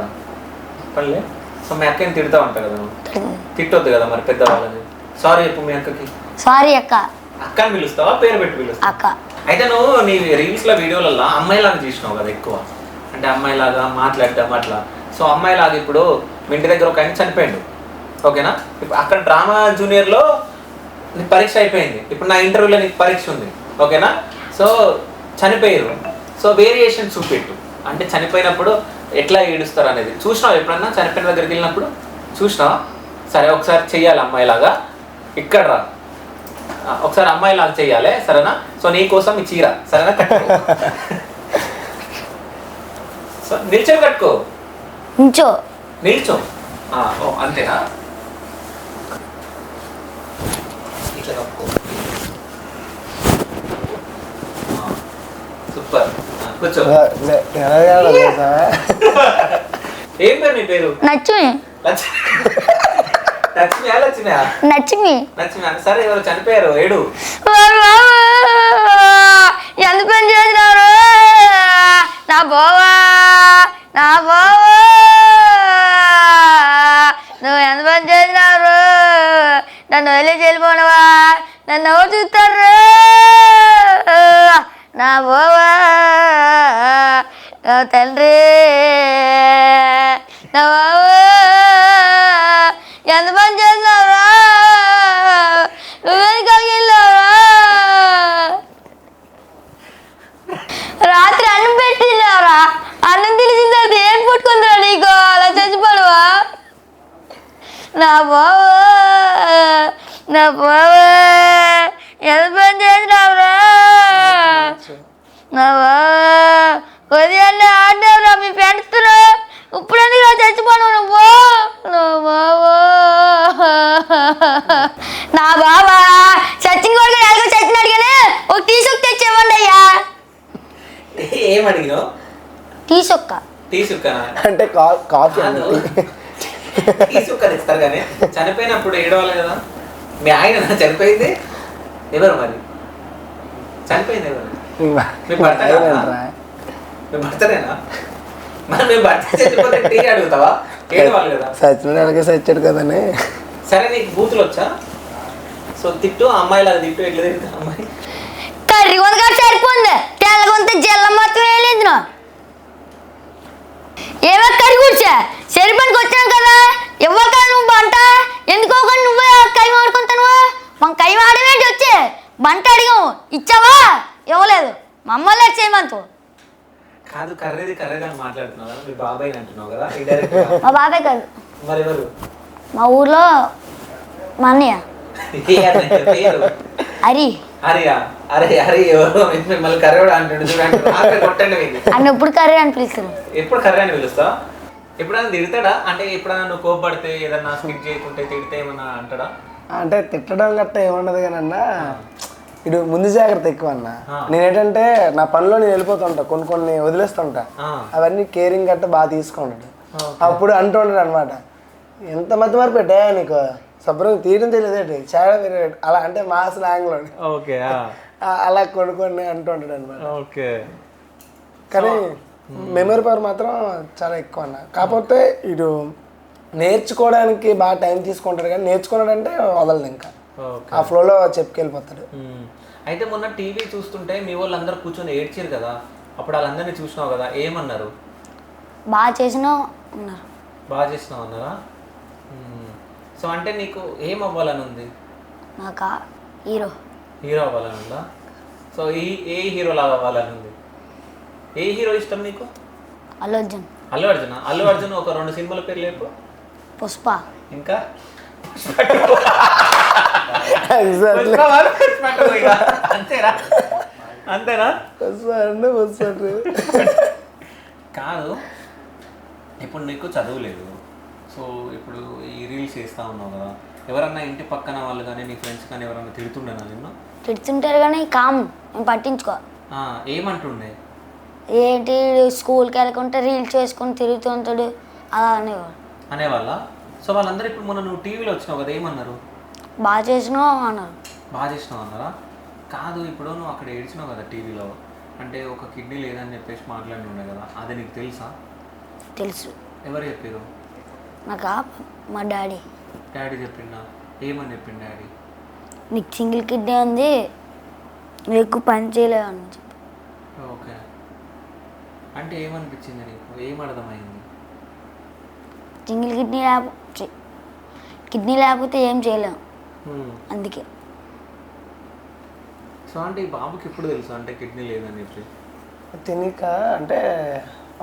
పర్లే. సో మీ అక్కని తిడతా ఉంటావు కదా నువ్వు? తిట్టొద్దు కదా మరి పెద్దవాళ్ళని. సారీ చెప్పు మీ అక్కకి.
సారీ అక్క.
అక్కని పిలుస్తావా పేరు పెట్టి పిలుస్తావా?
అక్క.
అయితే నువ్వు నీ రీల్స్ లో వీడియోలలో అమ్మాయిలాగా చూసినావు కదా ఎక్కువ, అంటే అమ్మాయిలాగా మాట్లాడటం అట్లా. సో అమ్మాయిలాగా ఇప్పుడు మీ ఇంటి దగ్గర ఒక ఆయన చనిపోయాడు, ఓకేనా? ఇప్పుడు అక్కడ డ్రామా జూనియర్లో నీకు పరీక్ష అయిపోయింది, ఇప్పుడు నా ఇంటర్వ్యూలో నీకు పరీక్ష ఉంది, ఓకేనా? సో చనిపోయారు, సో వేరియేషన్ చూపెట్టు. అంటే చనిపోయినప్పుడు ఎట్లా ఏడుస్తారు అనేది చూసినావు ఎప్పుడన్నా? చనిపోయిన దగ్గరికి వెళ్ళినప్పుడు చూసినావా? సరే ఒకసారి చెయ్యాలి అమ్మాయిలాగా. ఇక్కడ రా, ఒకసారి అమ్మాయిలాగా చెయ్యాలి, సరేనా? సో నీ కోసం ఈ చీర, సరేనా? కట్టుకో. సో నిల్చొని కట్టుకో.
ఇంచో
నిల్చో. ఓ అంతేనా? ఇట్లా కప్పుకో. సూపర్. కూర్చో. ఏం పేరు నీ పేరు?
నచ్చుమి
లక్ష్మి లక్ష్మియా?
నచ్చుమి
లక్ష్మి. సరే ఎవరు చనిపోయారు ఏడు.
ఎంత పని చేసినారు నా బావా, నా బావా, నువ్వు ఎంత పని చేసినారు, నన్ను వదిలేసి వెళ్ళిపోనవా, నన్ను ఎవరు చూస్తారు నా బావా, నా తండ్రి, నా బావా, ఎంత పని చేసినారా, నువ్వేం కలిగిల్లారా, రాత్రి అన్నం పెట్టినారా, అన్నం తెలిసిన తర్వాత ఏం పుట్టుకుందిరా నీకు, అలా చచ్చిపోవా నా బావా, నా బావా, ఎంత పని చేసినావురా నా బావా, ఉదయాన్నే ఆడినావురా మీ ఫ్రెండ్స్తో, ఇప్పుడు ఎందుకు చచ్చిపోను నువ్వు నా బావా, నా బావా సచిన్ కూడా ఎలాగో చచ్చినాడు కానీ ఒక టీ సొక్క తెచ్చేవ్వండి అయ్యా.
ఏం అడిగినావు?
టీ సొక్క.
టీ సుక్కనా?
అంటే కాఫీ
టీ సుక్క తెస్తారు కానీ చనిపోయినప్పుడు ఏడవాలి కదా. మీ ఆయన చనిపోయింది ఎవరు మరి? చనిపోయింది ఎవరు? మీ భర్తనేనా? మీ భర్తనేనా? మరి మీ భర్త చచ్చిపోతే టీ అడుగుతావా? ఏడవాలి కదా.
సచిన అలాగే సచ్చాడు కదని.
సరే నీకు బూతులు వచ్చా? సో తిట్టు, అమ్మాయిలాగా తిట్టు. ఎట్లా తింటా అమ్మాయి?
కర్రీ కొంత సరిపోయింది, తెల్లగొంత జిల్ల మొత్తం వేయలేదు. ఏమో కర్రీ కూర్చా సరిపనికి వచ్చాను కదా, ఇవ్వాలి కదా నువ్వు బంట, ఎందుకో కానీ నువ్వే కై ఆడుకుంటాను. మన కై ఆడమేంటి వచ్చి బంట అడిగాము, ఇచ్చావా? ఇవ్వలేదు. మా అమ్మలే చేయమంతు.
కాదు కర్రీది అని మాట్లాడుతున్నావు కదా, మీ బాబాయ్ అంటున్నావు కదా.
మా బాబాయ్ కాదు,
మరి ఎవరు?
మా ఊర్లో మా అన్నయ్య హరి.
హరియా? అరే హరి ఎవరు? మిమ్మల్ని కర్రీ అంటాడు చూడండి. కొట్టండి మీకు.
అన్న ఎప్పుడు కర్రీ అని పిలుస్తారు.
ఎప్పుడు కర్రీ అని పిలుస్తావా? ఎప్పుడైనా తిడతాడా? అంటే ఎప్పుడైనా నువ్వు కోపడితే ఏదన్నా స్కిప్ చేయకుంటే తిడితే ఏమన్నా అంటాడా?
అంటే తిట్టడం గట్ట ఏముండదు కానీ అన్న, ఇటు ముందు జాగ్రత్త ఎక్కువ అన్న. నేనేంటంటే నా పనిలో నేను వెళ్ళిపోతుంటా, కొన్ని వదిలేస్తుంటా, అవన్నీ కేరింగ్ గట్ట బాగా తీసుకుంటాడు. అప్పుడు అంటుంటాడు అనమాట, ఎంత మధ్య మరి పెట్టా నీకు శుభ్రంగా తీయడం తెలియదేంటి చాలా అలా, అంటే మా స్లాంగ్లో అలా కొన్ని అంటుంటాడు అనమాట. కానీ మెమరీ పవర్ మాత్రం చాలా ఎక్కువ అన్న. కాకపోతే ఇటు నేర్చుకోవడానికి బాగా టైం తీసుకుంటాడు, కానీ నేర్చుకున్నాడు అంటే వదలదు, ఇంకా ఆ ఫ్లోలో చెప్పుకెళ్ళిపోతాడు.
అయితే మొన్న టీవీ చూస్తుంటే మీ వాళ్ళు అందరూ కూర్చొని ఏడ్చారు కదా, అప్పుడు వాళ్ళందరినీ చూసినావు కదా, ఏమన్నారు?
బాగా చేసినావు అన్నారు.
బాగా చేసినావు అన్నారా? సో అంటే నీకు ఏం అవ్వాలని ఉంది?
నాకు హీరో
అవ్వాలని ఉందా? సో ఏ హీరో లాగా అవ్వాలని ఉంది? ఏ హీరో ఇష్టం నీకు?
అల్లు అర్జున్.
అల్లు అర్జున్ ఒక 2 సినిమాల పేర్లు చెప్పు.
పుష్ప.
ఇంకా అంతేనా? కాదు, ఇప్పుడు నీకు చదువు లేదు, సో ఇప్పుడు ఈ రీల్స్ చేస్తా ఉన్నావు కదా, ఎవరన్నా ఇంటి పక్కన వాళ్ళు కానీ నీ ఫ్రెండ్స్ కానీ ఎవరన్నా తిడుతుండేనా నిన్ను?
తిడుతుంటారు కానీ కామ్, నేను పట్టించుకో.
ఏమంటుండే?
ఏంటి స్కూల్కి వెళ్ళకుంటే రీల్స్ చేసుకొని తిరుగుతుంటాడు అలా
అనేవాళ్ళ? సో వాళ్ళందరూ ఇప్పుడు మొన్న నువ్వు టీవీలో వచ్చినావు కదా, ఏమన్నారు?
బాగా చేసినావు అన్నారు.
బాగా చేసినావు అన్నారా? కాదు, ఇప్పుడు నువ్వు అక్కడ ఏడ్చినావు కదా టీవీలో, అంటే ఒక కిడ్నీ లేదని చెప్పేసి మాట్లాడుతుండే కదా, అది నీకు తెలుసా?
తెలుసు.
ఎవరు చెప్పారు?
నాకు మా డాడీ.
డాడీ చెప్పిండా? ఏమని చెప్పిండు డాడీ?
నీకు సింగిల్ కిడ్నీ ఉంది, నువ్వు ఎక్కువ పని చేయలేవు అని చెప్పి.
ఓకే, అంటే ఏమనిపించింది నీకు? ఏం అర్థమైంది?
సింగిల్ కిడ్నీ లేకపోతే ఏం చేయలేము, అందుకే.
సో అంటే ఈ బాబుకి ఎప్పుడు తెలుసు అంటే కిడ్నీ లేదని చెప్పి?
తినక అంటే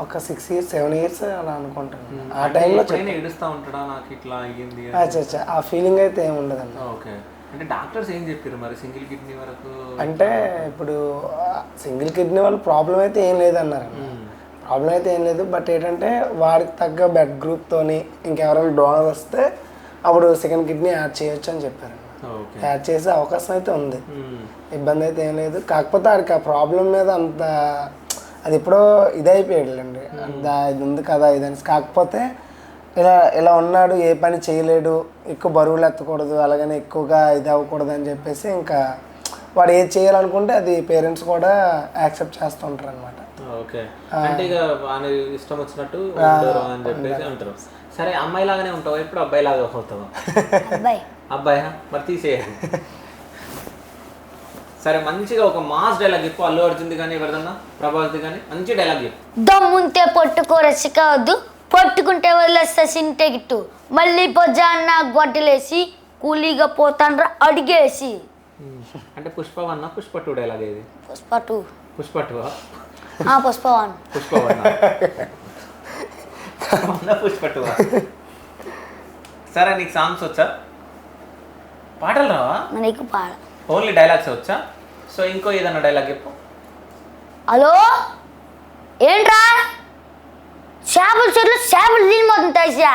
ఒక 6 years 7 years అలా అనుకుంటాను. ఆ టైంలో
ఏడుస్తూ ఉంటాడా నాకు ఇట్లా అయ్యింది?
ఆ ఫీలింగ్ అయితే ఏమి ఉండదండి.
ఓకే, అంటే డాక్టర్స్ ఏం చెప్పారు మరి సింగిల్ కిడ్నీ వరకు?
అంటే ఇప్పుడు సింగిల్ కిడ్నీ వల్ల ప్రాబ్లం అయితే ఏం లేదన్నారు. ప్రాబ్లం అయితే ఏం లేదు, బట్ ఏంటంటే వాడికి తగ్గ బ్లడ్ గ్రూప్తోని ఇంకెవరైనా డోనర్ వస్తే అప్పుడు సెకండ్ కిడ్నీ యాడ్ చేయొచ్చు అని చెప్పారు.
ఓకే.
యాడ్ చేసే అవకాశం అయితే ఉంది, ఇబ్బంది అయితే ఏం లేదు. కాకపోతే ఆడికి ఆ ప్రాబ్లం మీద అంత అది ఎప్పుడో ఇదైపోయాడులేండి, ఇది ఉంది కదా ఇదని. కాకపోతే ఇలా ఉన్నాడు, ఏ పని చేయలేడు, ఎక్కువ బరువులు ఎత్తకూడదు, అలాగని ఎక్కువగా ఇది అవ్వకూడదు అని చెప్పేసి ఇంకా వాడు ఏది చేయాలనుకుంటే అది పేరెంట్స్ కూడా యాక్సెప్ట్ చేస్తుంటారు అనమాట.
ఓకే. అంటే ఇక వాని ఇష్టం వచ్చినట్టు ఉండరు అని చెప్పేసి అంటారు. సరే, అమ్మాయి లాగానే ఉంటావా ఇప్పుడు, అబ్బాయి లాగా అవుతావా?
అబ్బాయి.
అబ్బాయా? మరి తీసేయాలి. సరే, మంచిగా ఒక మాస్ డైలాగ్ చెప్పు. అల్లు అర్జున్ది కానీ ఎవరిదన్నా, ప్రభాస్ది కానీ మంచి డైలాగ్ చెప్పు.
దమ్ముంటే పట్టుకో రసికవద్దు, పట్టుకుంటే వదిలేస్తా సింటెగిట్టు, మళ్ళీ పొజ్జాన్న గొడ్డలేసి కూలీగా పోతాండ్రా అడిగేసి.
అంటే పుష్ప 1 పుష్ప 2 డైలాగ్ ఇది.
పుష్ప 2.
పుష్ప 2
పుష్ప 1.
పుష్ప 1 పుష్ప 2. సరే, నీకు సాంగ్స్ వచ్చా? పాటలు రావా?
నీకు పాడ.
ఓన్లీ డైలాగ్స్ వచ్చా? సో ఇంకో ఏదన్నా డైలాగ్ చెప్పు.
హలో ఏంట్రా, చేపల చెట్లు చేపలు తినిపోతుంటాయిసా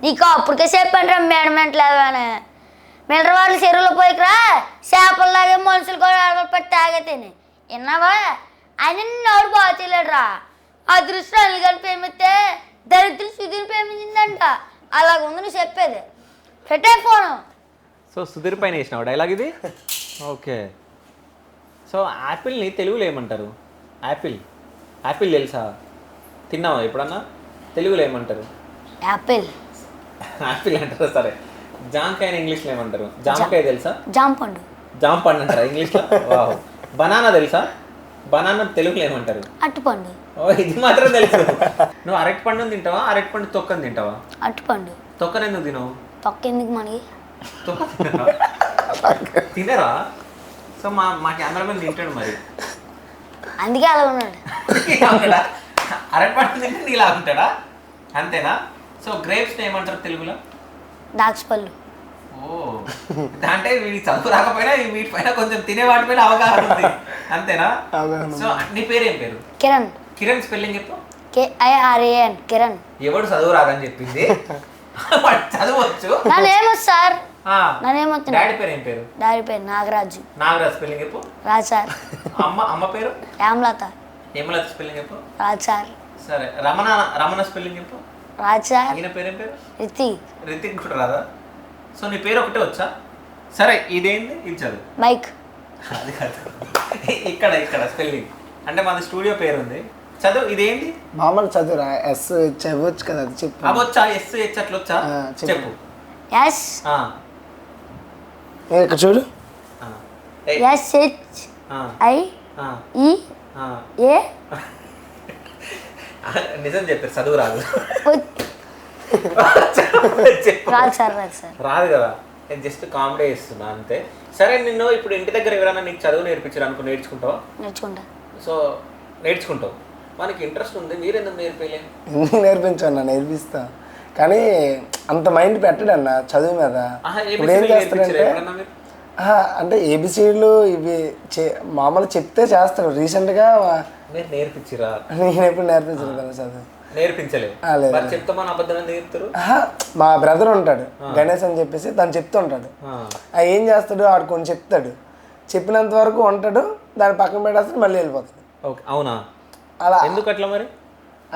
నీకు అప్పటికే చెప్పండిరా మేడమెంట్లేవానే, మినర వాళ్ళు చెరువులో పోయికరా, చేపల్లాగే మనుషులు కూడా ఆడపడి తాగైతేనే విన్నావా? ఆయన నోడు బాగా చేయలేడురా, అదృష్టం అల్లు కానీ ప్రేమిస్తే దరిద్రులు సుధీర్ ప్రేమించిందంట. అలాగుంది నువ్వు చెప్పేది, పెట్టే ఫోను.
సో సుధీర్ పైన వేసినావు డైలాగ్ ఇది. ఓకే. సో యాపిల్ని తెలుగులో ఏమంటారు? యాపిల్ తెలుసా? తిన్నావా ఎప్పుడన్నా? తెలుగులో ఏమంటారు?
యాపిల్.
యాపిల్ అంటారు. సరే, జాంకాయని ఇంగ్లీష్లో ఏమంటారు? జామకాయ తెలుసా?
జాంపండు.
జాంపండు అంటారా ఇంగ్లీష్లో? వావ్. బనానా తెలుసా? బనానా తెలుగులో ఏమంటారు?
అట్టుపండు.
ఓ, ఇది మాత్రం తెలుసు. నువ్వు అరటి పండుని తింటావా, అరటి పండు తొక్కని తింటావా?
అట్టుపండు.
తొక్కని ఎందుకు తినవు?
తొక్క ఎందుకు మనకి?
తొక్క తినరా? సో మా కెమెరామెన్ తింటాడు మరి,
అందుకే అలా ఉన్నాడు.
అరటి పండు తింటే నీలా ఉంటాడా? అంతేనా? సో గ్రేప్స్ ఏమంటారు తెలుగులో?
దాక్ష పళ్ళు.
ఓ, అంటే వీడికి చదువు రాకపోయినా వీటిపైన కొంచెం తినే వాటిపైన అవగాహన ఉంది, అంతేనా? సో నీ పేరేం పేరు?
కిరణ్.
కిరణ్ స్పెల్లింగ్ చెప్పు.
KIRAN కిరణ్.
ఎవడు చదువు రాదని చెప్పింది? చదువచ్చు.
నన్నేమో సార్, నన్నేమొచ్చు.
డాడీ పేరు ఏం పేరు?
డాడీ పేరు నాగరాజు.
నాగరాజ్ స్పెల్లింగ్ చెప్పు.
రాజ్ సార్.
అమ్మ పేరు?
హేమలత.
హేమలత స్పెల్లింగ్ చెప్పు.
రాజ్ సార్.
సరే, రమణ స్పెల్లింగ్ చెప్పు.
రాజ్ సార్.
ఈయన పేరేం పేరు?
రితిక్
కూడా రాదా? సో నీ పేరు ఒకటే వచ్చా? సరే, ఇదేంటి? ఇది చదువు.
మైక్.
అది కాదు, ఇక్కడ స్పెల్లింగ్ అంటే మన స్టూడియో పేరు ఉంది, చదువు. ఇదేంటి?
మామూలు చదువురా, ఎస్ చదవచ్చు కదా, అది చెప్పు.
అవచ్చా? ఎస్ హెచ్ అట్లా వచ్చా? చెప్పు.
ఎస్.
ఇక్కడ చూడు.
SHIE.
నిజం చెప్పారు, చదువు రాదు.
రాజ్ సార్.
రాదు కదా, నేను జస్ట్ కామెడీ చేస్తున్నా అంతే. సరే, నిన్ను ఇప్పుడు ఇంటి దగ్గర ఎవరైనా నీకు చదువు నేర్పించారు అనుకో, నేర్చుకుంటావా?
నేర్చుకుంటా.
సో నేర్చుకుంటావు, మనకి ఇంట్రెస్ట్ ఉంది, మీరెందుకు నేర్పలే?
ఎందుకు నేర్పించన్నా, నేర్పిస్తా, కానీ అంత మైండ్ పెట్టడన్న చదువు మీద. ఇప్పుడు ఏం చేస్తాడంటే, అంటే ఏబిసిడ్లు ఇవి మామూలు చెప్తే చేస్తాడు. రీసెంట్గా
మీరు నేర్పించిరా?
నేను ఎప్పుడు నేర్పించలేదు కదా చదువు.
నేర్పించలేదు. చెప్తామని అబద్ధం ఎందుకు చెప్తారు?
మా బ్రదర్ ఉంటాడు గణేష్ అని చెప్పేసి, తను చెప్తుంటాడు. ఏం చేస్తాడు, ఆడు కొన్ని చెప్తాడు, చెప్పినంత వరకు ఉంటాడు, దాన్ని పక్కన పెట్టేస్తాడు, మళ్ళీ వెళ్ళిపోతాడు.
ఓకే, అవునా?
అలా
ఎందుకు అట్లా మరి?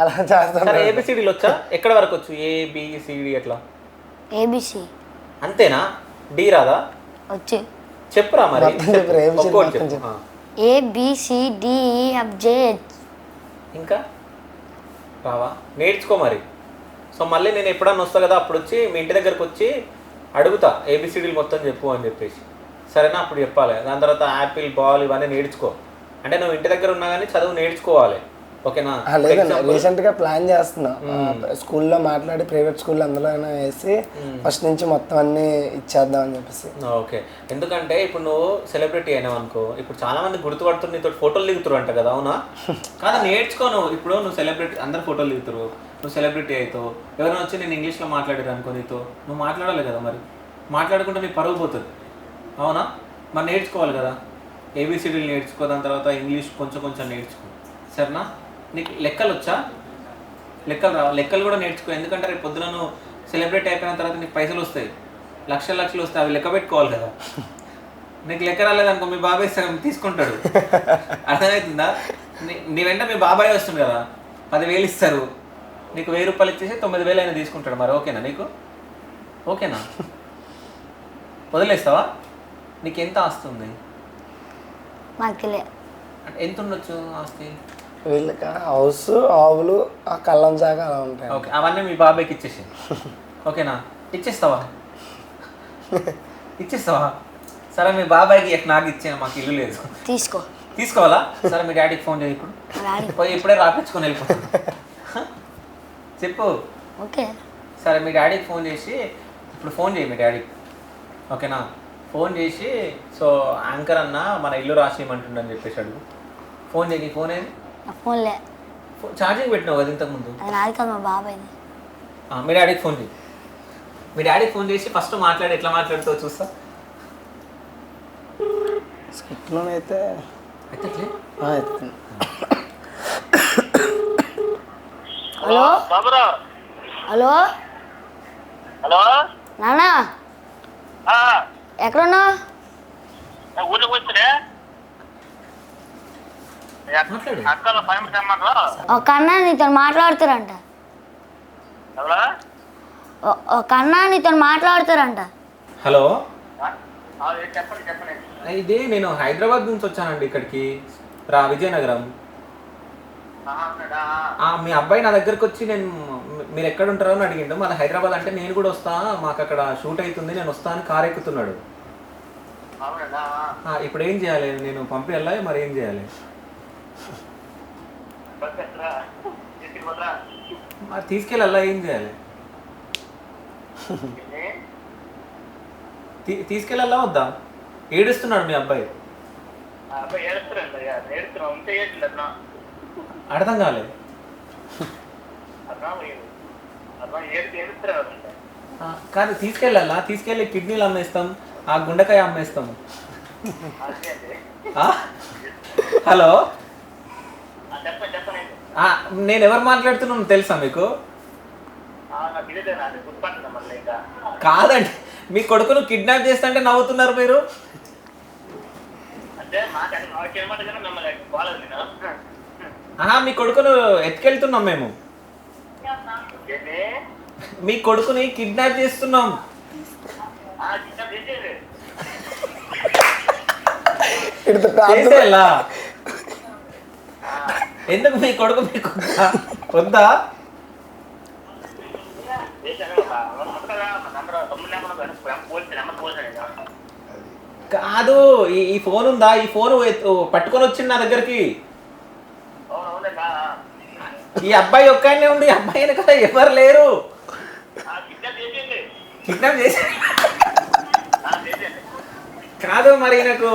అలా చేస్తాడు.
ఏబిసిడీలు వచ్చా? ఎక్కడ వరకు వచ్చు? ABCD అట్లా?
ABC.
అంతేనా? డి రాదా?
వచ్చి
చెప్పురా మరి.
ABCDEFG.
ఇంకా రావా? నేర్చుకో మరి. సో మళ్ళీ నేను ఎప్పుడన్నా వస్తా కదా, అప్పుడు వచ్చి మీ ఇంటి దగ్గరకు వచ్చి అడుగుతా, ABCDలు మొత్తం చెప్పు అని చెప్పేసి. సరేనా? అప్పుడు చెప్పాలి. దాని తర్వాత యాపిల్, బాల్ ఇవన్నీ నేర్చుకో. అంటే నువ్వు ఇంటి దగ్గర ఉన్నా కానీ చదువు నేర్చుకోవాలి, ఓకేనా?
లేదండి, రీసెంట్గా ప్లాన్ చేస్తున్నా, స్కూల్లో మాట్లాడి ప్రైవేట్ స్కూల్లో అందులో అయినా వేసి ఫస్ట్ నుంచి మొత్తం అన్నీ ఇచ్చేద్దాం అని చెప్పేసి.
ఓకే. ఎందుకంటే ఇప్పుడు నువ్వు సెలబ్రిటీ అయినావు అనుకో, ఇప్పుడు చాలా మంది గుర్తుపడుతున్నారు, నీతో ఫోటోలు దిగుతారు అంట కదా, అవునా? కాదు, నేర్చుకో. నువ్వు ఇప్పుడు నువ్వు సెలబ్రిటీ, అందరు ఫోటోలు దిగుతారు, నువ్వు సెలబ్రిటీ అవుతావు. ఎవరైనా వచ్చి నేను ఇంగ్లీష్లో మాట్లాడారు అనుకో, నీతో నువ్వు మాట్లాడాలి కదా, మరి మాట్లాడుకుంటే నీ పరువు పోతుంది, అవునా? మరి నేర్చుకోవాలి కదా, ABCDలు నేర్చుకో, దాని తర్వాత ఇంగ్లీష్ కొంచెం నేర్చుకో, సరేనా? నీకు లెక్కలు వచ్చా? లెక్కలు రావు. లెక్కలు కూడా నేర్చుకో. ఎందుకంటే రేపు పొద్దున నువ్వు సెలబ్రేట్ అయిపోయిన తర్వాత నీకు పైసలు వస్తాయి, లక్షలు వస్తాయి. అవి లెక్క పెట్టుకోవాలి కదా. నీకు లెక్క రాలేదనుకో మీ బాబాయ్ సగం తీసుకుంటాడు. అర్థమవుతుందా? నీ వెంట మీ బాబాయ్ వస్తుంది కదా, 10,000 ఇస్తారు, నీకు 1000 రూపాయలు ఇచ్చేసి 9,000 అయినా తీసుకుంటాడు. మరి ఓకేనా నీకు? ఓకేనా? వదిలేస్తావా? నీకు ఎంత ఆస్తి ఉంది?
మాకులే
అంటే ఎంత ఉండొచ్చు ఆస్తి?
వీళ్ళకి హౌస్, ఆవులు, ఆ కళ్ళం జాగా అలా ఉంటాయి.
ఓకే, అవన్నీ మీ బాబాయ్కి ఇచ్చేసి. ఓకేనా? ఇచ్చేస్తావా? ఇచ్చేస్తావా? సరే మీ బాబాయ్కి నాకు ఇచ్చాను, మాకు ఇల్లు లేదు. తీసుకోవాలా? సరే మీ డాడీకి ఫోన్ చేయి ఇప్పుడు. పోయి ఇప్పుడే రాపించుకొని వెళ్ళిపోతాను. చెప్పు.
ఓకే
సరే మీ డాడీకి ఫోన్ చేసి ఇప్పుడు ఫోన్ చేయి మీ డాడీకి. ఓకేనా? ఫోన్ చేసి సో యాంకర్ అన్న మన ఇల్లు రాసేయమంటుండని చెప్పేసి అడుగు. ఫోన్ చేయి. ఫోన్ ఏది?
ఫోన్లే
ఛార్జింగ్ పెట్టినావు కదా ఇంతకుముందు.
అది నాది కాదు, మా బాబాయ్ది.
మీ డాడీకి ఫోన్ చేయి. మీ డాడీకి ఫోన్ చేసి ఫస్ట్ మాట్లాడి ఎట్లా మాట్లాడుతావు చూస్తా.
స్క్రిప్ట్లోనైతే
హలో హలో
హలో
నానా ఎక్కడున్నావు?
ఊళ్ళోకి వచ్చినే
మాట్లాడు.
అక్కలో 5 నిమిషాలు తెమ్మంటారా?
ఒక అన్న నీతో మాట్లాడుతారంట.
ఎవరా?
ఒక అన్న నీతో మాట్లాడుతారంట.
హలో,
చెప్పండి చెప్పండి.
ఇది నేను హైదరాబాద్ నుంచి వచ్చానండి ఇక్కడికి విజయనగరం. మీ అబ్బాయి నా దగ్గరకు వచ్చి మీరు ఎక్కడ ఉంటారో అని అడిగిండు. మన హైదరాబాద్ అంటే నేను కూడా వస్తా, మాకు అక్కడ షూట్ అవుతుంది, నేను వస్తా అని కారు ఎక్కుతున్నాడు. ఇప్పుడు ఏం చేయాలి? నేను పంపించాలా మరి ఏం చేయాలి? మరి తీసుకెళ్ళాలా ఏం చేయాలి? తీసుకెళ్ళాలా వద్దా? ఏడుస్తున్నాడు మీ అబ్బాయి. అర్థం కాలేదు. కాదు తీసుకెళ్ళాలా? తీసుకెళ్ళి కిడ్నీలు అమ్మేస్తాం, ఆ గుండెకాయ అమ్మేస్తాం. హలో, నేను ఎవరు మాట్లాడుతున్నాను తెలుసా మీకు? కాదండి, మీ కొడుకును కిడ్నాప్ చేస్తుంటే నవ్వుతున్నారు మీరు. మీ కొడుకును ఎత్తుకెళ్తున్నాం మేము. మీ కొడుకుని కిడ్నాప్ చేస్తున్నాం. చేసేలా? ఎందుకు మీ కొడుకు మీకు వద్దా? కాదు, ఈ ఫోన్ ఉందా? ఈ ఫోన్ పట్టుకొని వచ్చింది నా దగ్గరికి. ఈ అబ్బాయి ఒక్కనే ఉంది, అబ్బాయిని కదా ఎవరు లేరు. కిడ్నాప్ చేసి కాదు మరి నాకు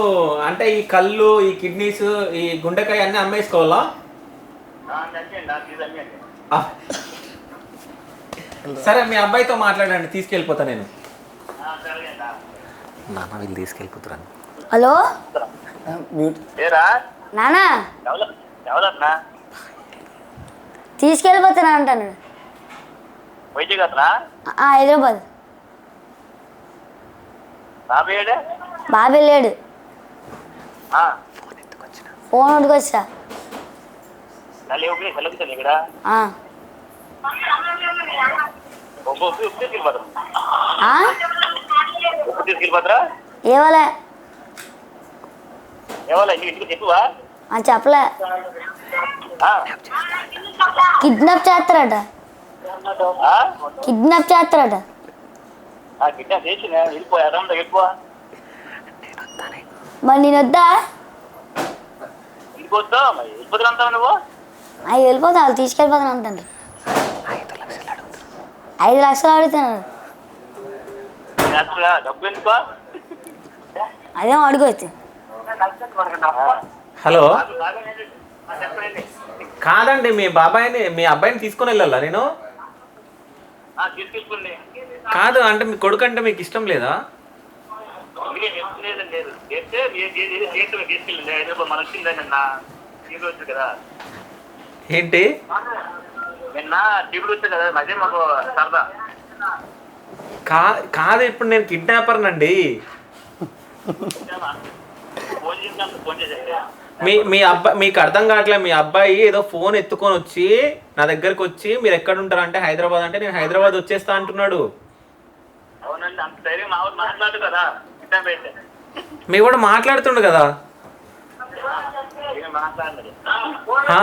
అంటే ఈ కళ్ళు, ఈ కిడ్నీస్, ఈ గుండెకాయ అన్నీ అమ్మేసుకోవాలా? సరే మీ అబ్బాయితో మాట్లాడండి, తీసుకెళ్ళిపోతా నేను. నాన్న వీళ్ళు తీసుకెళ్ళిపోతాను.
హలో నానా, తీసుకెళ్ళిపోతానా అంటాను. హైదరాబాద్. బాబే లేడు. ఫోన్ ఉట్టుకొచ్చా. ఏవాలే చెప్పలే. కిడ్నాప్ చేస్తారట. కిడ్నాప్ చేస్తారట. మరి నేను వద్దా? వెళ్ళిపోతా, వాళ్ళు తీసుకెళ్ళిపోతాను అంటారు. 5 లక్షలు అడుగుతున్నారు. అదేం అడుగువచ్చు.
హలో, కాదండి మీ అబ్బాయిని తీసుకొని వెళ్ళాలా నేను? కాదు అంటే మీ కొడుకు అంటే మీకు ఇష్టం లేదా? ఏంటి
నిన్న టీవీలు వచ్చాయి కదా అదే మాకు సరదా.
కాదు ఇప్పుడు నేను కిడ్నాపర్నండి.
ఫోన్ చేసి ఫోన్ చేసేది.
మీ అబ్బాయి మీకు అర్థం కావట్లేదు. మీ అబ్బాయి ఏదో ఫోన్ ఎత్తుకొని వచ్చి నా దగ్గరకు వచ్చి మీరు ఎక్కడ ఉంటారు అంటే హైదరాబాద్ అంటే నేను హైదరాబాద్ వచ్చేస్తా అంటున్నాడు.
అవునండి, అంత ధైర్యం మా ఊరు మాట్లాడు కదా కిడ్నాప్ అయితే.
మీ కూడా మాట్లాడుతుండు కదా.
మాట్లాడలేదు
ఆ?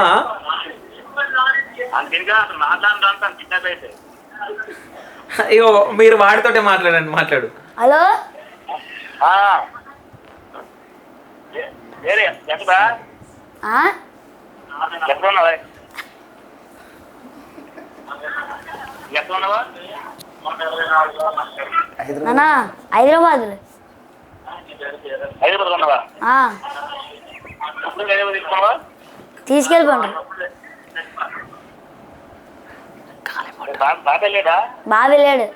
అంతేగా అసలు మాట్లాడడానికి కిడ్నాప్ అయితే.
అయ్యో మీరు వాడితోటే మాట్లాడు.
హలో
వేరే ఎక్కడా
ఆ?
ఎక్కడ ఉన్నావా? ఎక్కడ ఉన్నావా?
నానా హైదరాబాద్లో.
హైదరాబాద్ ఉన్నావా?
ఆ,
ఇప్పుడు హైదరాబాద్ తీసుకున్నావా?
తీసుకెళ్ళిపోండి.
బాబా లేడా?
బాబు వెళ్ళాడు.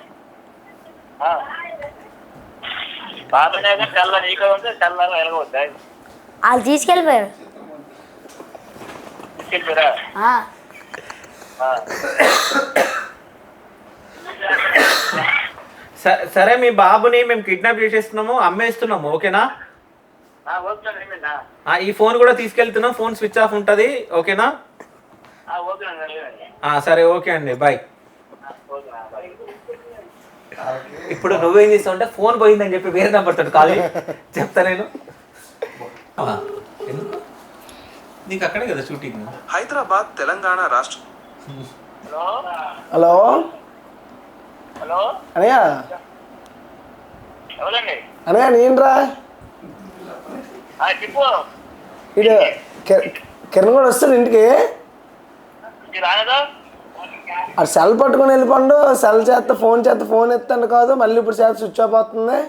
బాబానే తెల్ల నీకు ఉంటే తెల్లగా వెళ్ళవద్దా?
వాళ్ళు తీసుకెళ్ళిపోయారు.
తీసుకెళ్ళిపోయారా?
ఆ,
సరే మీ బాబుని మేము కిడ్నాప్ చేసేస్తున్నాము, అమ్మేస్తున్నాము, ఓకేనా?
ఓకేనా?
ఈ ఫోన్ కూడా తీసుకెళ్తున్నాం, ఫోన్ స్విచ్ ఆఫ్ ఉంటుంది, ఓకేనా?
ఓకేనా?
సరే ఓకే అండి, బాయ్. ఇప్పుడు నువ్వేం చేస్తావు అంటే ఫోన్ పోయిందని చెప్పి వేరే నెంబర్ తోటి కాల్ చెప్తా నేను. నీకు అక్కడే కదా షూటింగ్.
హైదరాబాద్ తెలంగాణ రాష్ట్రం.
హలో
హలో
హలో
అనయ్య
ఎవరండి?
అనయ్య నేనురా.
చెప్పు.
ఇడు కిరణ్ కూడా వస్తాడు ఇంటికి.
మీరు రాలేదా?
అది సెల్ పట్టుకొని వెళ్ళిపోండు. సెల్ చేస్తే ఫోన్ ఎత్తాను కాదు, మళ్ళీ ఇప్పుడు చేత స్విచ్ ఆఫ్ అవుతుంది.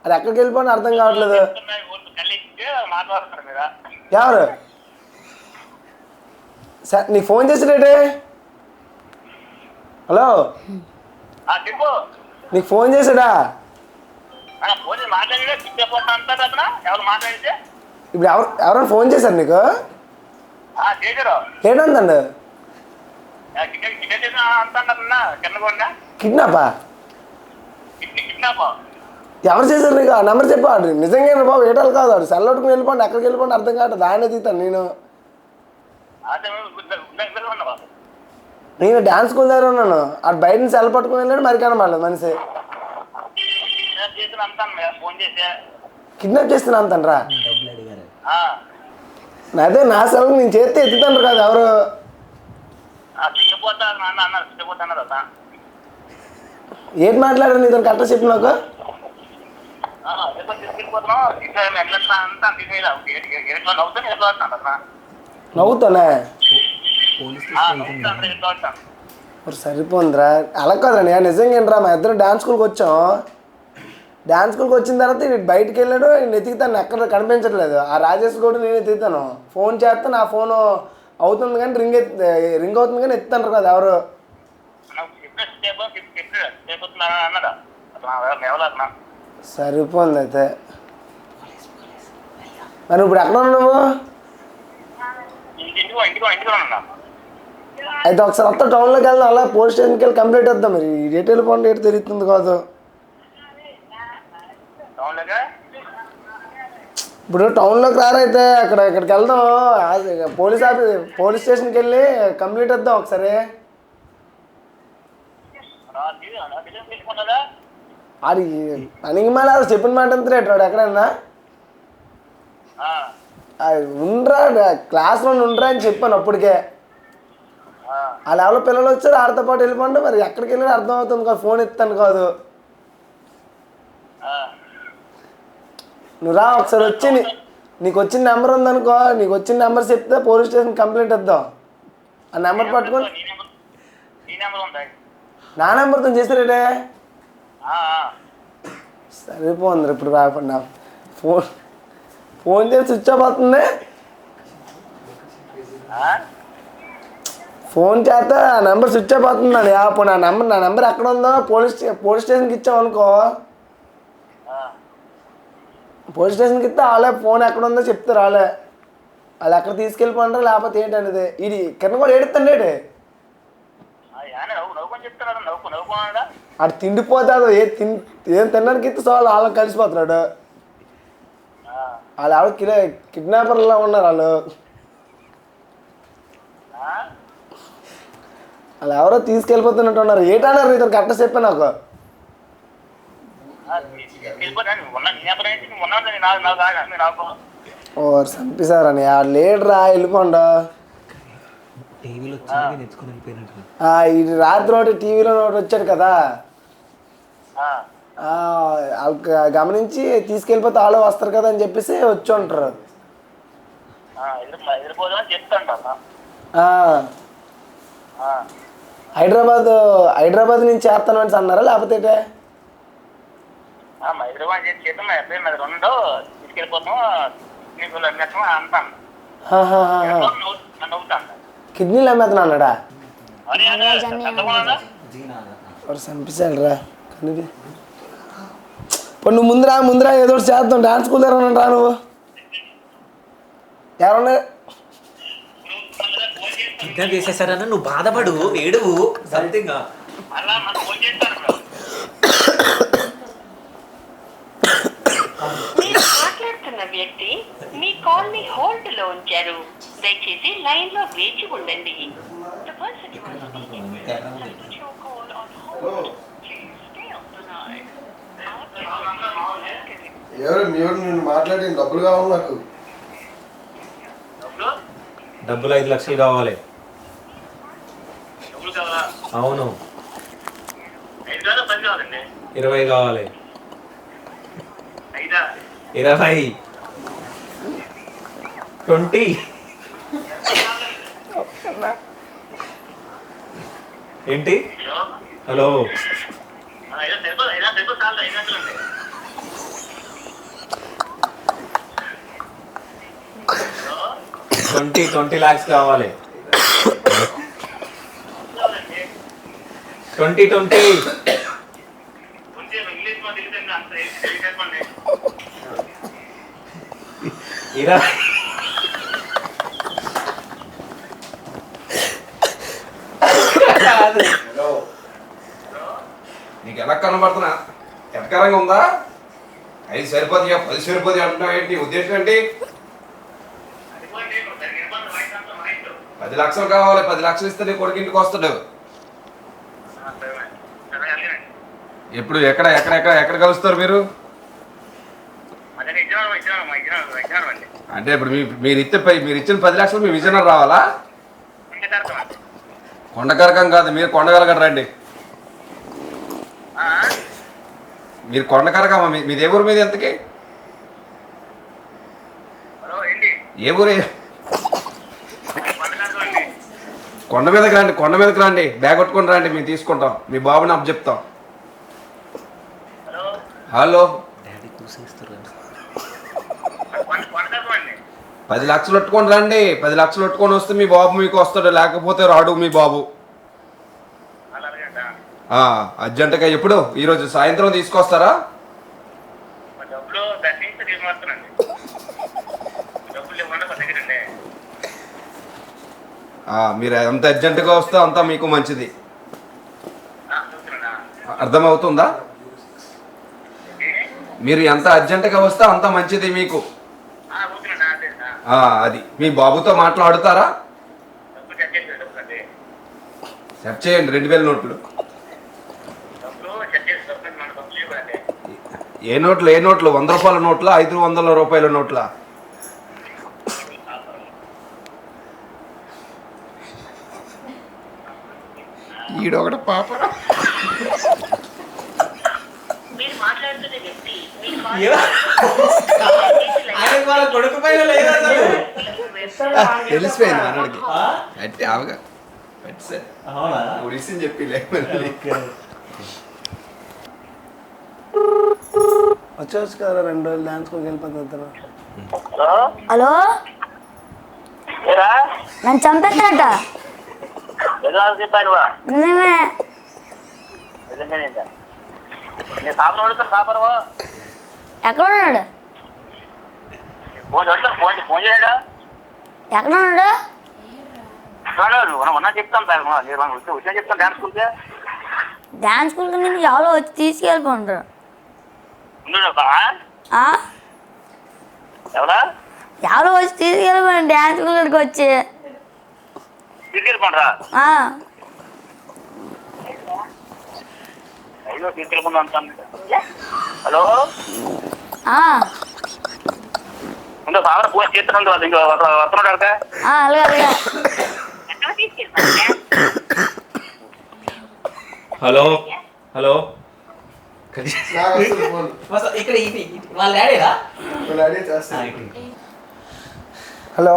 అది ఎక్కడికి వెళ్ళిపోండి అర్థం కావట్లేదు.
మాట్లాడుతున్నారు మీరా?
ఎవరు సార్ నీకు ఫోన్ చేసాడే? హలో
చెప్పు.
నీకు ఫోన్ చేసాడా?
ఫోన్ మాట్లాడితే చెప్పిపోతా అంటారు అతను. ఎవరు మాట్లాడితే
ఇప్పుడు ఎవరైనా ఫోన్ చేశారు నీకు?
చేశారు.
ఏంటందండి కిడ్నాపా? ఎవరు చేశారు నీకు? ఆ నెంబర్ చెప్పాడు. నిజంగా బాబు ఏటాలు కాదు. వాడు సెల్ పట్టుకుని వెళ్ళిపోండి, ఎక్కడికి వెళ్ళిపోండి అర్థం కావట్లేదు. ఆయనే తీస్తాను నేను డ్యాన్స్ స్కూల్ దగ్గర ఉన్నాను. అటు బయట నుంచి సెల్ పట్టుకుని వెళ్ళాడు, మరి కనబడలేదు మనిషి. కిడ్నాప్ చేస్తున్నా అంతనరా? అదే నా సెల్ నేను చేస్తే ఎత్తుతాను కాదు ఎవరు. ఏంటి మాట్లాడారు నీతో కరెక్ట్ చెప్పు నాకు. నవ్వుతానే సరిపోందిరా. అలా కాదురా నిజంగా మా ఇద్దరు డ్యాన్స్ స్కూల్కి వచ్చాం. డ్యాన్స్ స్కూల్కి వచ్చిన తర్వాత వీడు బయటికి వెళ్ళాడు. నేను ఎతికితాను, ఎక్కడ కనిపించట్లేదు. ఆ రాజేష్ కూడా నేను ఎత్తుతాను. ఫోన్ చేస్తే నా ఫోను అవుతుంది కానీ రింగ్ అవుతుంది కానీ ఎత్తుతాను కదా ఎవరు. సరిపోంది అయితే. మరి ఇప్పుడు ఎక్కడ ఉన్నావు? అయితే ఒకసారి వస్తా టౌన్లోకి వెళ్దాం. అలా పోలీస్ స్టేషన్కి వెళ్ళి కంప్లైంట్ వద్దాం. మరి ఎటు వెళ్ళిపోండి ఎటు తిరుగుతుంది కాదు. ఇప్పుడు టౌన్లోకి రారైతే ఇక్కడికి వెళ్దాం. పోలీస్ స్టేషన్కి వెళ్ళి కంప్లైంట్ వద్దాం ఒకసారి. అది పనికి మళ్ళీ చెప్పిన మాట అంతా రేటు ఎక్కడన్నా ఉండరా క్లాస్లో ఉండరా అని చెప్పాను అప్పటికే. వాళ్ళు ఎవరో పిల్లలు వచ్చారు, ఆడితో పాటు వెళ్ళిపోండి. మరి ఎక్కడికి వెళ్ళి అర్థం అవుతుంది కాదు, ఫోన్ ఎత్తాను కాదు. నువ్వు రా ఒకసారి వచ్చి నీకు వచ్చిన నెంబర్ ఉందనుకో, నీకు వచ్చిన నెంబర్ చెప్తే పోలీస్ స్టేషన్ కంప్లైంట్ ఇద్దాం. ఆ నెంబర్ పట్టుకొని నా నెంబర్తో చేసారేటే సరిపోంది. ఇప్పుడు రాకుండా ఫోన్ చేసి స్విచ్ ఆఫ్ అవుతుంది. ఫోన్ చేస్తే ఆ నెంబర్ స్విచ్ ఆఫ్ అవుతుందండి. అప్పుడు నా నెంబర్ ఎక్కడ ఉందో పోలీస్ స్టేషన్కి ఇచ్చాం అనుకో, పోలీస్ స్టేషన్కి ఇస్తే వాళ్ళే ఫోన్ ఎక్కడ ఉందో చెప్తారు వాళ్ళే. వాళ్ళు ఎక్కడ తీసుకెళ్ళిపోంటారు లేకపోతే ఏంటనేది ఇది కింద కూడా ఏడుతుండేడు
నవ్వుకొని చెప్తాను నవ్వుకోడా
అటు తిండిపోతాడు ఏం తినడానికి ఇస్తే వాళ్ళు వాళ్ళకి కలిసిపోతున్నాడు. వాళ్ళు ఎవరు కిడ్నాపర్లా ఉన్నారు వాళ్ళు. వాళ్ళు ఎవరో తీసుకెళ్ళిపోతున్నట్టు ఉన్నారు. ఏంటన్నారు ఇతను కరెక్ట్ చెప్పా నాకు. ఓ చంపేశారని లేడురా వెళ్ళిపోండు. ఇది రాత్రి ఒకటి టీవీలో ఒకటి వచ్చాడు కదా వాళ్ళకి గమనించి తీసుకెళ్ళిపోతే వాళ్ళు వస్తారు కదా అని చెప్పేసి వచ్చి ఉంటారు. హైదరాబాద్ నుంచి చేస్తాను అని అన్నారా లేకపోతే కిడ్నీలు అమ్మేతను అన్నాడా? చంపేశాడు రా. ఇప్పుడు నువ్వు ముందురా ఏదో చేద్దాం. డాన్స్ స్కూల్ దగ్గర రా నువ్వు. ఎవరన్నా
కిడ్నాప్ చేసేసారన్న నువ్వు బాధపడు ఏడువు సంథింగ్.
మీరు మాట్లాడుతున్న వ్యక్తి మీ కాల్ ని హోల్డ్ లో ఉంచారు. దయచేసి లైన్ లో వేచి ఉండండి.
నేను మాట్లాడి డబ్బులు కావాలి నాకు.
డబ్బులు 5 లక్షలు కావాలి. అవును 20 కావాలి. 20 20 ఏంటి? హలో 20 lakhs కావాలి. 20
నీకు ఎలా కనబడుతున్నా? ఎటకారంగా ఉందా? 5 సరిపోతాయా 10 సరిపోతాయి అంటున్నావు ఏంటి? ఉద్దేశం ఏంటి? 10 లక్షలు కావాలి. 10 లక్షలు ఇస్తే నీ కొడుకు ఇంటికి వస్తాడు. ఎప్పుడు ఎక్కడ ఎక్కడ ఎక్కడ ఎక్కడ కలుస్తారు మీరు? అంటే ఇప్పుడు మీరు ఇచ్చిన 10 లక్షలు మీ విజయనగరం రావాలా? కొండకరకం కాదు, మీరు కొండగలగడ రండి. మీరు కొండకరకమా? మీది ఏ ఊరు? మీద ఎంతకి ఏ ఊరే? కొండ మీదకి రండి. కొండ మీదకి రండి. బ్యాగ్ కొట్టుకొని రండి. మేము తీసుకుంటాం. మీ బాబుని అప్పు చెప్తాం. హలో 10 లక్షలు పెట్టుకొని రండి. 10 లక్షలు పెట్టుకొని వస్తే మీ బాబు మీకు వస్తాడు. లేకపోతే రాడు మీ బాబు. అర్జెంటుగా ఎప్పుడు? ఈరోజు సాయంత్రం తీసుకొస్తారా? మీరు ఎంత అర్జెంటుగా వస్తే అంతా మీకు మంచిది. అర్థమవుతుందా? మీరు ఎంత అర్జెంటుగా వస్తే అంత మంచిది మీకు. అది మీ బాబుతో మాట్లాడుతారా? సెట్ చేయండి 2000 నోట్లు. ఏ నోట్లు? 100 రూపాయల నోట్లా? 500 రూపాయల నోట్లా? ఈడొకటి పాప.
కొడుకు పైన లేదా?
తెలిసిపోయింది మనోడికి. అంటే అవగా ఉడిసిని చెప్పి
వచ్చేవచ్చు కదా 2 రోజులు డాన్స్ స్కూల్కి వెళ్ళిపోతాను.
హలో నన్ను చంపేస్తాడట. నిజమే. ఎక్కడ ఉన్నాడు? ఎక్కడ ఉన్నాడు?
ఉన్నా చెప్తాను వచ్చినా చెప్తాను డాన్స్ స్కూల్కి.
డాన్స్ స్కూల్కి నుంచి ఎవరో వచ్చి తీసుకెళ్ళిపోంటారు.
ఎవరా
ఎవరో వచ్చి తీసుకెళ్ళిపోండి డాన్స్ స్కూల్కి వచ్చి.
తీసుకెళ్ళిపోండి రా. అయ్యో తీసుకెళ్ళకుండా అంటాను. హలో ముందు బాగా పూజ చేస్తున్నాడు అది ఇంకా వస్తున్నాడు అక్కడ.
అలాగే అలాగే.
హలో హలో ఇక్కడ వాళ్ళ డాడీరా?
హలో,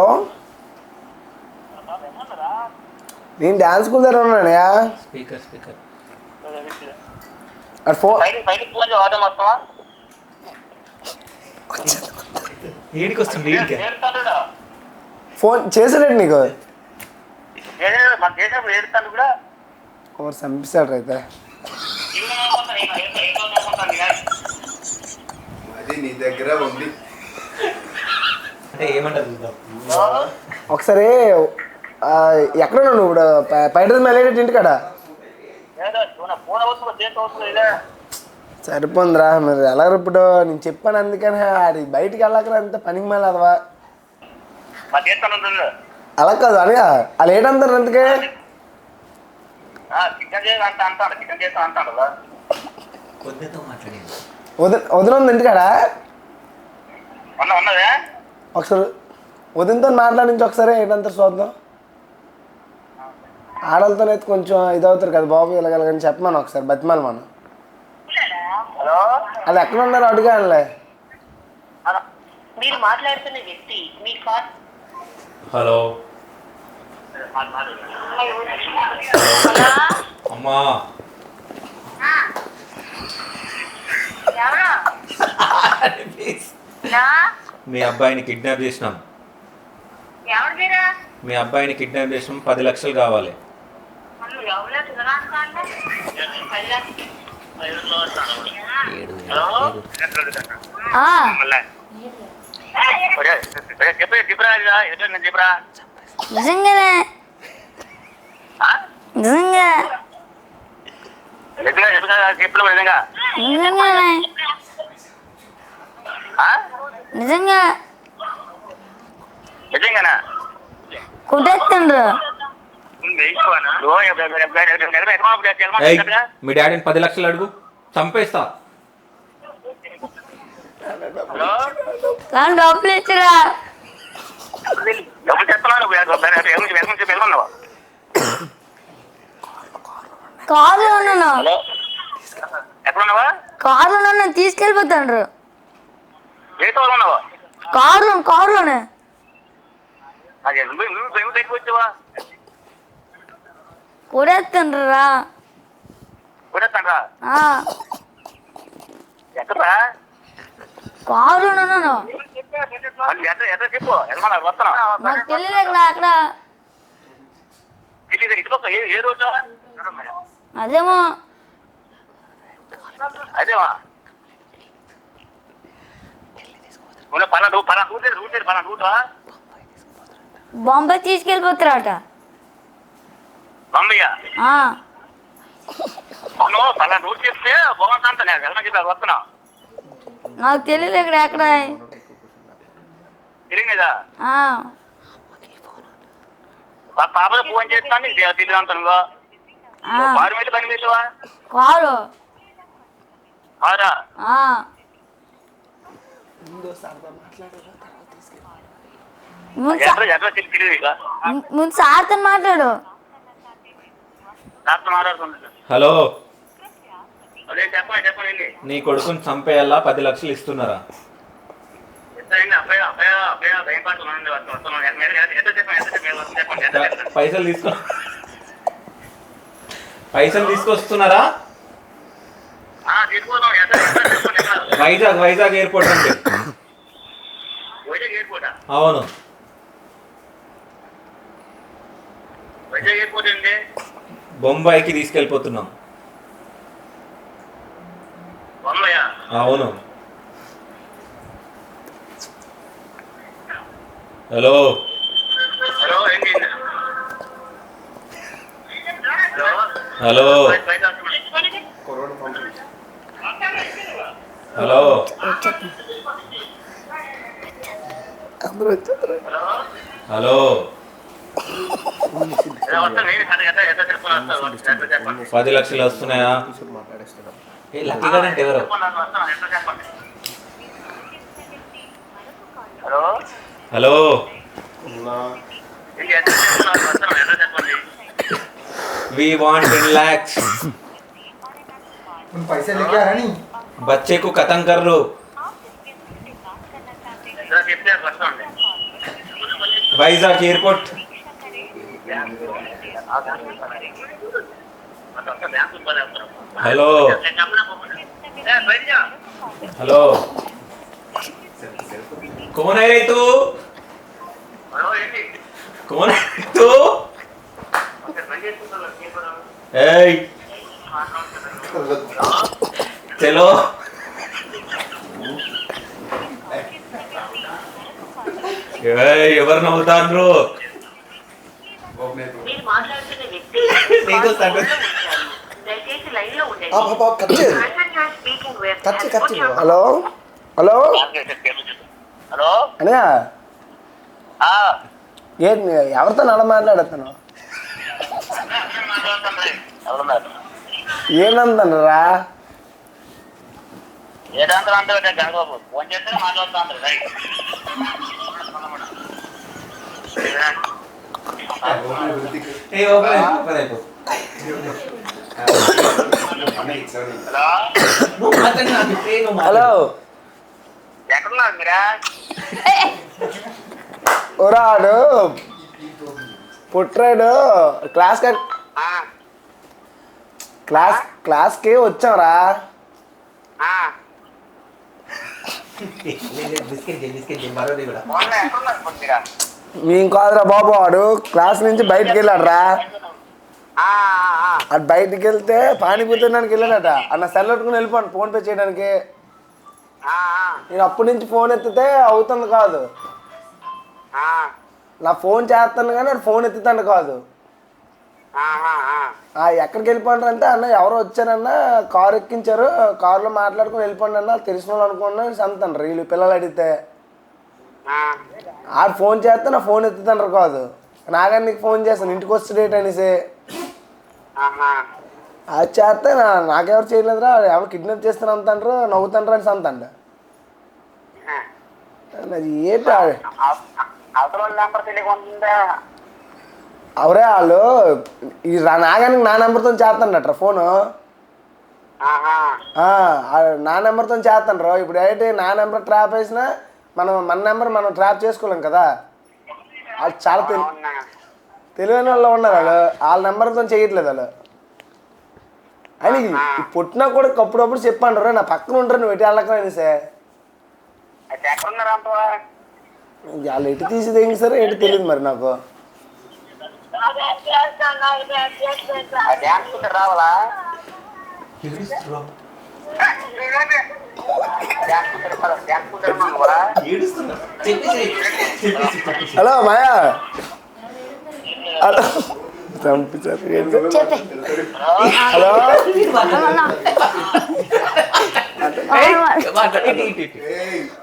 నేను డాన్స్ స్కూల్ దగ్గర ఉన్నానయ్యా.
స్పీకర్ స్పీకర్
ఫోన్
ఫోన్ ఆటం వస్తావా?
ఏడికి వస్తుంది?
ఫోన్ చేసాడండి నీకు?
మాకు చేసినప్పుడు ఏడుస్తాను కూడా.
ఎవరు చంపిస్తాడు అయితే?
అది నీ దగ్గర ఉంది.
అంటే ఏమంటారు చూద్దాం.
ఒకసారి ఎక్కడ ఉన్నావు నువ్వు? ఇప్పుడు పైటల్ మేలేట ఇంటికాడ
ఫోన్ అవుతుందో చేతి అవుతుందో ఇదే.
సరిపోందిరా మరి. ఎలా ఇప్పుడు నేను చెప్పాను అందుకని అది బయటికి వెళ్ళకరా, అంత పనికి మళ్ళీ అదవా
మా చేస్తాను
అలా కాదు అని అలా ఏంటంటారు అందుకే.
చికెన్ చేసి అంటాడు చికెన్ చేస్తా అంటాడు కదా.
వదిన ఉంది ఇంటికాడ?
ఉన్నదే
ఒకసారి వదినతో మాట్లాడించి ఒకసారి ఏంటంటారు చూద్దాం. ఆడలతోనైతే కొంచెం ఇదవుతారు కదా బాబు ఇలాగలని చెప్పమను ఒకసారి బతిమాలి మనం.
హలో
అది ఎక్కడ ఉన్నారు అడిగానులే.
మీరు మాట్లాడుతున్న వ్యక్తి మీ కాల్.
హలో అమ్మా, మీ అబ్బాయిని కిడ్నాప్ చేసినాం. మీ అబ్బాయిని కిడ్నాప్ చేసినాం. 10 లక్షలు కావాలి.
చెప్పరా
నిజంగానే నిజంగా
చెప్పు నిజంగా
నిజంగానే నిజంగా
నిజంగానా
కొట్టేస్తుండ్రు.
ఏయ్, మీ డాడీని 10 లక్షలు అడుగు, చంపేస్తా.
కానీ డబ్బులు ఇచ్చిరా.
డబ్బులు చెప్తున్నాను.
కారులో ఉన్నాను.
ఎక్కడున్నావా?
కారులో ఉన్నాను, తీసుకెళ్ళిపోతాండ్రు.
ఏ తోలు ఉన్నావా?
కారులోనే.
అదే నువ్వు బయటకు వచ్చావా?
కొడేస్తుండ్రా.
కొడతాండ్రా? ఎక్కడా?
కారులో ఉన్నాను.
ఎక్కడ చెప్పు ఎక్కడ వస్తున్నా?
నాకు తెలియదు అక్కడ.
ఏ రోజు?
అదేమో
అదేవా రూటా
బొంబాయి తీసుకెళ్ళిపోతారట.
బొంబయ్యా
ఆ,
నువ్వు పలా రూట్ చెప్తే బాగుంటా నేను వెళ్ళమని చెప్పి వస్తున్నా.
నాకు తెలియదు ఇక్కడ ఎక్కడ.
తెలియదా?
ఆ,
పాప ఫోన్ చేస్తాను తెలియదు అంటాను.
ఆ,
కారు మీద పని చేసావా?
కారు.
కారా?
ఆ,
తెలియదు ఇక
ముందు సార్తో మాట్లాడు.
మాట్లాడుతుంది.
హలో,
అదే చెప్పండి.
నీ కొడుకుని చంపేయాలా? 10 లక్షలు ఇస్తున్నారా? పైసలు తీసుకో, పైసలు తీసుకొస్తున్నారా? వైజాగ్ ఎయిర్పోర్ట్ అండి. అవును. బొంబాయికి తీసుకెళ్ళిపోతున్నాం. అవును. హలో హలో హలో
అందరూ వచ్చారు.
హలో 10 లక్షలు వస్తున్నాయా? ఏ లక్కీ గారు అంటే ఎవరు? హలో वी वांट 10 लाख
पैसे लेके आ रहा नहीं
बच्चे को खत्म कर लो వైజాగ్ ఎయిర్పోర్ట్ హలో హలో कौन है रे तू कौन है तू ए चलो ఎవరు నవ్వుతారు?
మీరు మాట్లాడుతున్న వ్యక్తి
నీకు సంగతి
దయచేసి లైన్ లో ఉండండి.
హలో హలో
హలో
అన్నయ్య ఏంటి ఎవరితో నడ మాట్లాడుతాను? ఏనందనరా
ఏదంతా అంతా గణబాబు ఫోన్ చేస్తే మాట్లాడుతా రైట్
ఏ ఓపెన్ ఓపెన్ అయిపో నువ్వు మాట్లాడి నాకు ట్రైన్
హలో
ఎక్కడున్నారు మీరా
ఓరాడు పుట్రాడు క్లాస్కి వచ్చాంరా.
బిస్కెట్ మరోది కూడా
మేము కాదురా బాబు, వాడు క్లాస్ నుంచి బయటికి వెళ్ళాడు రా. అటు బయటికి వెళ్తే పానీపూరి తినడానికి వెళ్ళాడట. అన్న సెల్ పెట్టుకుని వెళ్ళిపోండి ఫోన్ పే చేయడానికి. నేను అప్పటి నుంచి ఫోన్ ఎత్తితే అవుతుంది కాదు, నా ఫోన్ చేస్తాను కానీ అది ఫోన్ ఎత్తుతాను కాదు. ఎక్కడికి వెళ్ళిపోండి అంటే అన్న ఎవరో వచ్చారన్నా కారు ఎక్కించారు, కారులో మాట్లాడుకుని వెళ్ళిపోండి అన్న తెలిసిన వాళ్ళు అనుకున్నాను సంతాను వీళ్ళు పిల్లలు అడిగితే. ఆడు ఫోన్ చేస్తే నా ఫోన్ ఎత్తుతాను కాదు, నాగాని నీకు ఫోన్ చేస్తాను ఇంటికి వస్తే డేట్ అనేసి. అది చేస్తే నాకెవరు చేయలేదురా, ఎవరు కిడ్నాప్ చేస్తాను అంటారు నవ్వుతాండ్రు అని సంతండి. ఏంటి అవరే వాళ్ళు ఈ నాగానికి నా నెంబర్తో చేస్తానట్రా ఫోను. నా నెంబర్తో చేస్తాను. ఇప్పుడు అయితే నా నెంబర్ ట్రాప్ వేసినా మన నెంబర్ మనం ట్రాప్ చేసుకోలేం కదా. వాళ్ళు చాలా తెలివైన వాళ్ళు ఉన్నారు, వాళ్ళ నెంబర్తో చేయట్లేదు వాళ్ళు. అని పుట్టినా కూడా అప్పుడప్పుడు చెప్పండి నా పక్కన ఉంటారు నువ్వు ఎటు వెళ్ళకమైనా సార్. వాళ్ళు ఎటు తీసి తెంగి సరే ఎటు తెలియదు మరి నాకు.
రావాలా
హలో మాయా, హలో చంపించారు. Hello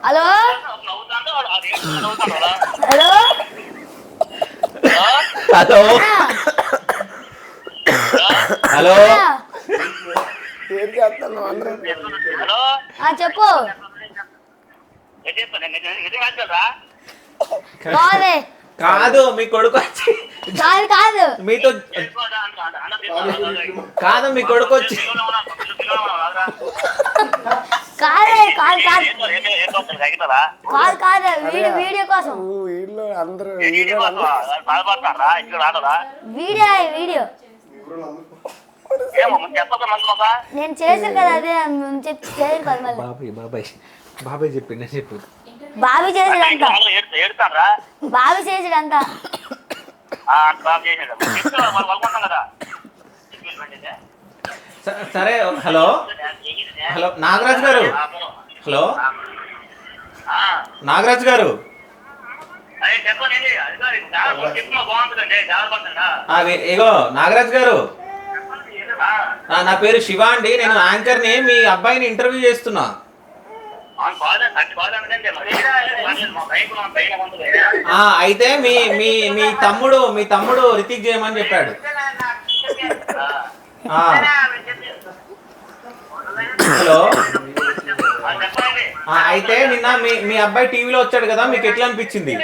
hello hello
hello hello
ఏం చేస్తాను అందరూ?
చెప్పు. కాదే
కాదు మీ కొడుకు వచ్చి
కాదు కాదు
మీతో కాదు మీ కొడుకు వచ్చి
కాదే కాదు కాదు కాదు కాదు వీడియో కోసం
వీళ్ళు అందరూ
వీడియో వీడియో నేను చేశాను కదా, అదే చెప్పి చేయను కదా మళ్ళీ.
బాబాయ్ చెప్పింది చెప్పు.
బాబు చేసాడంతా బాబు చేసాడంతా.
సరే హలో హలో నాగరాజు గారు, హలో నాగరాజు గారు, ఇగో నాగరాజు గారు నా పేరు శివ అండి, నేను యాంకర్ని. మీ అబ్బాయిని ఇంటర్వ్యూ చేస్తున్నా. అయితే మీ మీ మీ తమ్ముడు రితిక్ చేయమని చెప్పాడు. హలో, అయితే నిన్న మీ అబ్బాయి టీవీలో వచ్చాడు కదా, మీకు ఎట్లా అనిపించింది?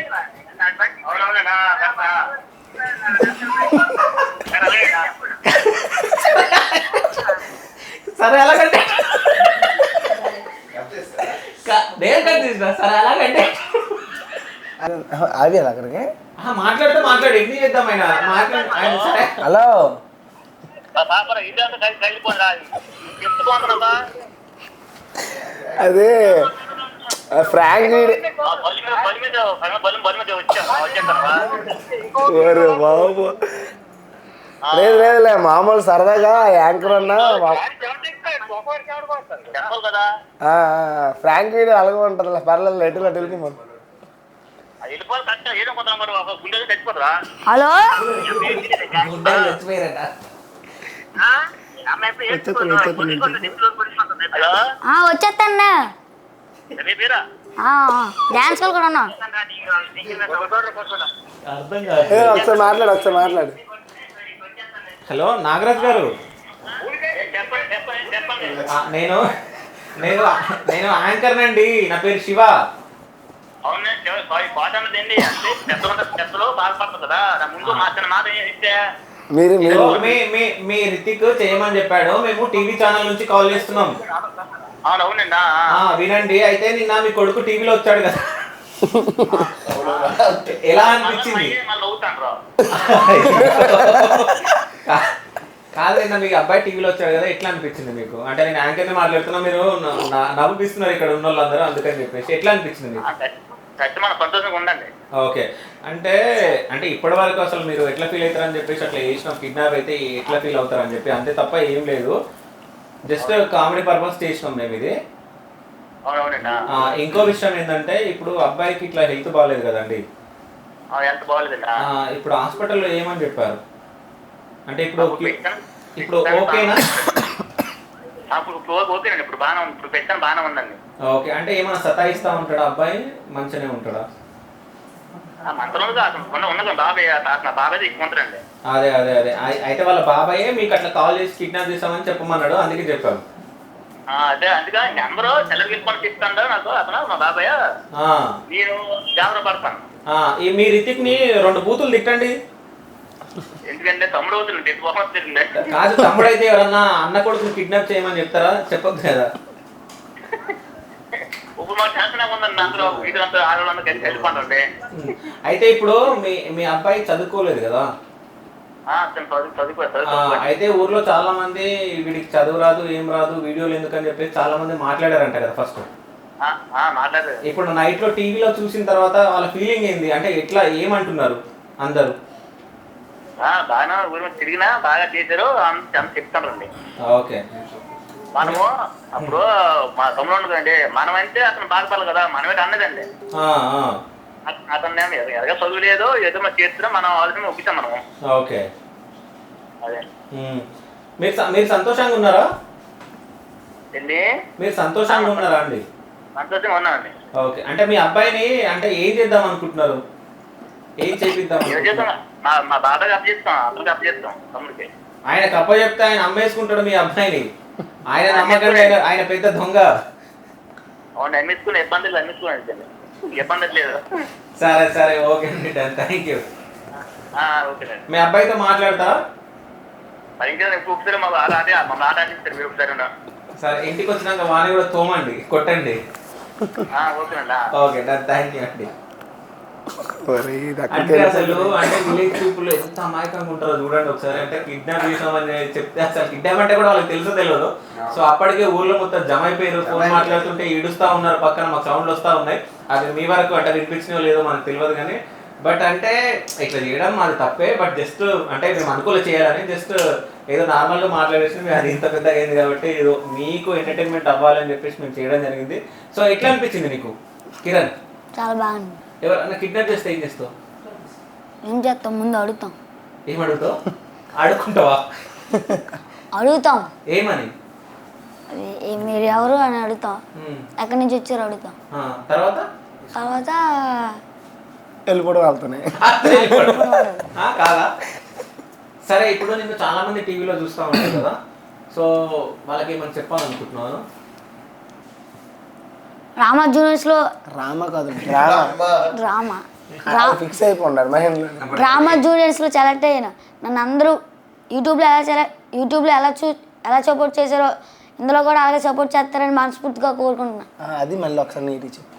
సరే అలాగంటే సరే అలాగంటే
అవి అక్కడికి
మాట్లాడు ఎన్ని చేద్దాం ఆయన సరే.
హలో అదే ఫ్రాంక్ బాబు లేదు లేదులే, మామూలు సరదాగా యాంకర్ అన్నా ఫ్రాంక్ వీడియో అలాగే ఉంటుంది. పర్లేదు ఎటు అటు
హలో వచ్చేస్తాను. డాన్స్ కూడా ఉన్నా.
ఒకసారి మాట్లాడు.
హలో నాగరాజ్ గారు, నేను యాంకర్ నండి, నా పేరు శివ. మీ రితిక్ చేయమని చెప్పాడు, మేము టీవీ ఛానల్ నుంచి కాల్ చేస్తున్నాం. వినండి, అయితే నిన్న మీ కొడుకు టీవీలో వచ్చాడు కదా, ఎలా అనిపించింది? కాదు, నిన్న మీ అబ్బాయి టీవీలో వచ్చాడు కదా, ఎట్లా అనిపించింది మీకు? అంటే నేను యాంకర్ని మాట్లాడుతున్నా, మీరు నవ్వుపిస్తున్నారు ఇక్కడ ఉన్న వాళ్ళందరూ, అందుకని చెప్పేసి ఎట్లా అనిపించింది మీకు?
సంతోషంగా ఉండండి.
ఓకే, అంటే ఇప్పటి వరకు అసలు మీరు ఎట్లా ఫీల్ అవుతారని చెప్పేసి అట్లా చేసినాం, కిడ్నాప్ అయితే ఎట్లా ఫీల్ అవుతారని చెప్పి, అంతే తప్ప ఏం లేదు. జస్ట్ కామెడీ పర్పస్ చేసినాం మేము ఇది. ఇంకో విషయం ఏంటంటే, ఇప్పుడు అబ్బాయికి ఇట్లా హెల్త్ బాగాలేదు కదండి, ఇప్పుడు హాస్పిటల్లో ఏమని చెప్పారు? అంటే ఇప్పుడు ఓకేనా?
ఇప్పుడు బాగానే ఉంది, ఇప్పుడు పెట్టాను బాగానే ఉందండి.
ఓకే, అంటే ఏమైనా సతాయిస్తా ఉంటాడా అబ్బాయి, మంచిగానే ఉంటాడా? అదే అయితే వాళ్ళ బాబాయే మీకు అట్లా కాల్ చేసి కిడ్నాప్ చేస్తామని చెప్పమన్నాడు, అందుకే చెప్పాము.
అదే అందుకని నెంబరు చెల్లెకి ఇస్తాడు నాకు అతను, మా బాబాయ్. నేను జాగ్రత్త పడతాను.
మీ రితిక్ ని 2 బూతులు తిట్టండి.
ఎందుకంటే తమ్ముడు అవుతుంది
కాదు, తమ్ముడు అయితే ఎవరన్నా అన్న కొడుకుని కిడ్నాప్ చేయమని చెప్తారా? చెప్పొద్దు కదా.
ఇప్పుడు మా చేతనే ఉందండి, అందులో వీధులంతా ఆడవాళ్ళంతా కలిసి వెళ్ళిపోండి.
అయితే ఇప్పుడు మీ అబ్బాయి చదువుకోలేదు కదా, అయితే ఊర్లో చాలా మంది వీడికి చదువు రాదు, ఏం రాదు, వీడియోలు ఎందుకని చెప్పేసి చాలా మంది మాట్లాడారంట కదా ఫస్ట్. ఇప్పుడు నైట్ లో టీవీలో చూసిన తర్వాత వాళ్ళ ఫీలింగ్ ఏంది, అంటే ఎట్లా ఏమంటున్నారు అందరూ?
బాగా ఊరి తిరిగినా బాగా చేశారు అని చెప్తానండి.
ఓకే,
మనము అప్పుడు మా తమ్ముడు ఉండదండి, మనం అంటే అతను బాధపడాలి కదా, మనమే అన్నదండి. అతను ఎలాగ చదువు లేదు, ఏదో మా చేతిలో మనం ఆలోచన ఒప్పిస్తాం మనము.
ఓకే,
అదే
మీరు సంతోషంగా ఉన్నారా?
ఏంటి,
మీరు సంతోషంగా ఉన్నారా అండి?
సంతోషంగా ఉన్నానండి.
ఓకే, అంటే మీ అబ్బాయిని అంటే ఏం చేద్దాం అనుకుంటున్నారు, ఏం చేపిద్దాం?
మా బాబాయ్ అప్పచెప్తాం, అతనికి అప్పచెప్తాం తమ్ముడికి.
ఆయన కప్ప చెప్తే ఆయన అమ్మేసుకుంటాడు మీ అబ్బాయిని, ఆయన నమ్మకండి, ఆయన పెద్ద దొంగ.
అవును, అమ్మేసుకుని ఇబ్బందులు అమ్మేసుకున్నాను, ఇబ్బంది లేదు.
సరే ఓకే అండి, డన్, థ్యాంక్ యూ.
ఓకే,
మీ అబ్బాయితో మాట్లాడతారా?
మరి ఇంకా ఒకసారి మా మాట అందిస్తారు మీరు ఒకసారి.
సరే, ఇంటికి వచ్చినాక వాణి కూడా తోమండి, కొట్టండి.
ఓకేనండి.
ఓకే డన్, థ్యాంక్ యూ అండి. అంటే అసలు అంటే విలేజ్ పీపుల్ ఎంత అమాయకంగా ఉంటారో చూడండి ఒకసారి. అంటే కిడ్నాప్ చేసామని చెప్తే అసలు కిడ్నాప్ అంటే కూడా వాళ్ళకి తెలియదు. సో అప్పటికే ఊర్లో మొత్తం జమ అయిపోయారు, ఫోన్ మాట్లాడుతుంటే ఈడుస్తా ఉన్నారు, పక్కన మాకు సౌండ్లు వస్తా ఉన్నాయి. అది మీ వరకు అంటే వినిపించినో లేదో మనకు తెలియదు కానీ, బట్ అంటే ఇట్లా చేయడం అది తప్పే. బట్ జస్ట్ అంటే మేము అనుకూల చేయాలని జస్ట్ ఏదో నార్మల్గా మాట్లాడేసి అది ఇంత పెద్దగా అయింది కాబట్టి ఏదో మీకు ఎంటర్టైన్మెంట్ అవ్వాలని చెప్పేసి మేము చేయడం జరిగింది. సో ఎట్లా అనిపించింది నీకు కిరణ్?
చాలా బాగుంది.
ఎవరన్నా కిడ్నాప్ చేస్తే ఏం చేస్తావు?
ఏం చేస్తాం, ముందు అడుగుతాం.
ఏం అడుగుతావు? అడుక్కుంటావా?
అడుగుతాం
ఏమని?
మీరు ఎవరు అని అడుగుతాం, ఎక్కడి నుంచి వచ్చారు అడుగుతాం.
తర్వాత
వెళ్ళిపోవడం వెళ్తున్నాయి
కాదా? సరే, ఇప్పుడు నేను చాలా మంది టీవీలో చూస్తూ ఉంటాను కదా, సో వాళ్ళకి ఏమని చెప్పాలనుకుంటున్నాను?
రామా జూనియర్స్లో
డ్రామా కాదు
డ్రామా
ఫిక్స్ అయిపోండారు మహేంద్ర.
డ్రామా జూనియర్స్లో సెలెక్ట్ అయ్యాను. నన్ను అందరూ యూట్యూబ్లో ఎలా సపోర్ట్ చేశారో ఇందులో కూడా అలాగే సపోర్ట్ చేస్తారని మనస్ఫూర్తిగా కోరుకుంటున్నా.
అది మళ్ళీ ఒకసారి నీటి చెప్పు.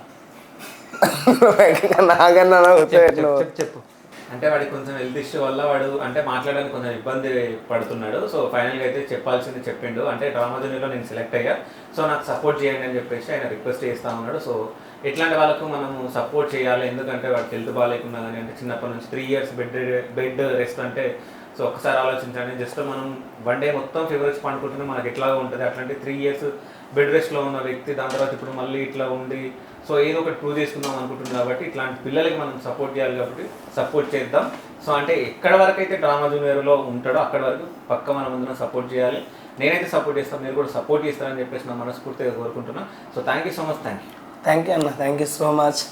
నాకన్నా
చెప్పు. అంటే వాడికి కొంచెం హెల్త్ ఇష్యూ వల్ల వాడు అంటే మాట్లాడడానికి కొంచెం ఇబ్బంది పడుతున్నాడు. సో ఫైనల్గా అయితే చెప్పాల్సింది చెప్పిండు. అంటే డ్రామా జూనియర్లో నేను సెలెక్ట్ అయ్యా, సో నాకు సపోర్ట్ చేయండి అని చెప్పేసి ఆయన రిక్వెస్ట్ చేస్తూ ఉన్నాడు. సో ఇట్లాంటి వాళ్ళకు మనము సపోర్ట్ చేయాలి, ఎందుకంటే వాడికి హెల్త్ బాగాలేకున్నా కానీ, అంటే చిన్నప్పటి నుంచి 3 years బెడ్ రెస్ట్ అంటే సో ఒక్కసారి ఆలోచించండి. జస్ట్ మనం వన్ డే మొత్తం ఫీవర్ వచ్చి పండుకుంటున్నా మనకి ఎట్లాగా ఉంటుంది, అట్లాంటి 3 years బెడ్ రెస్ట్లో ఉన్న వ్యక్తి దాని తర్వాత ఇప్పుడు మళ్ళీ ఇట్లా ఉండి సో ఏదో ఒకటి ప్రూవ్ చేసుకుందాం అనుకుంటుంది. కాబట్టి ఇట్లాంటి పిల్లలకి మనం సపోర్ట్ చేయాలి, కాబట్టి సపోర్ట్ చేద్దాం. సో అంటే ఎక్కడ వరకు అయితే డ్రామా జూనియర్లో ఉంటాడో అక్కడ వరకు పక్క మనం అందరం సపోర్ట్ చేయాలి. నేనైతే సపోర్ట్ చేస్తాను, మీరు కూడా సపోర్ట్ చేస్తారని చెప్పేసి నా మనస్ఫూర్తిగా కోరుకుంటున్నాను. So thank you so much.
Thank you అన్న, థ్యాంక్ యూ సో మచ్.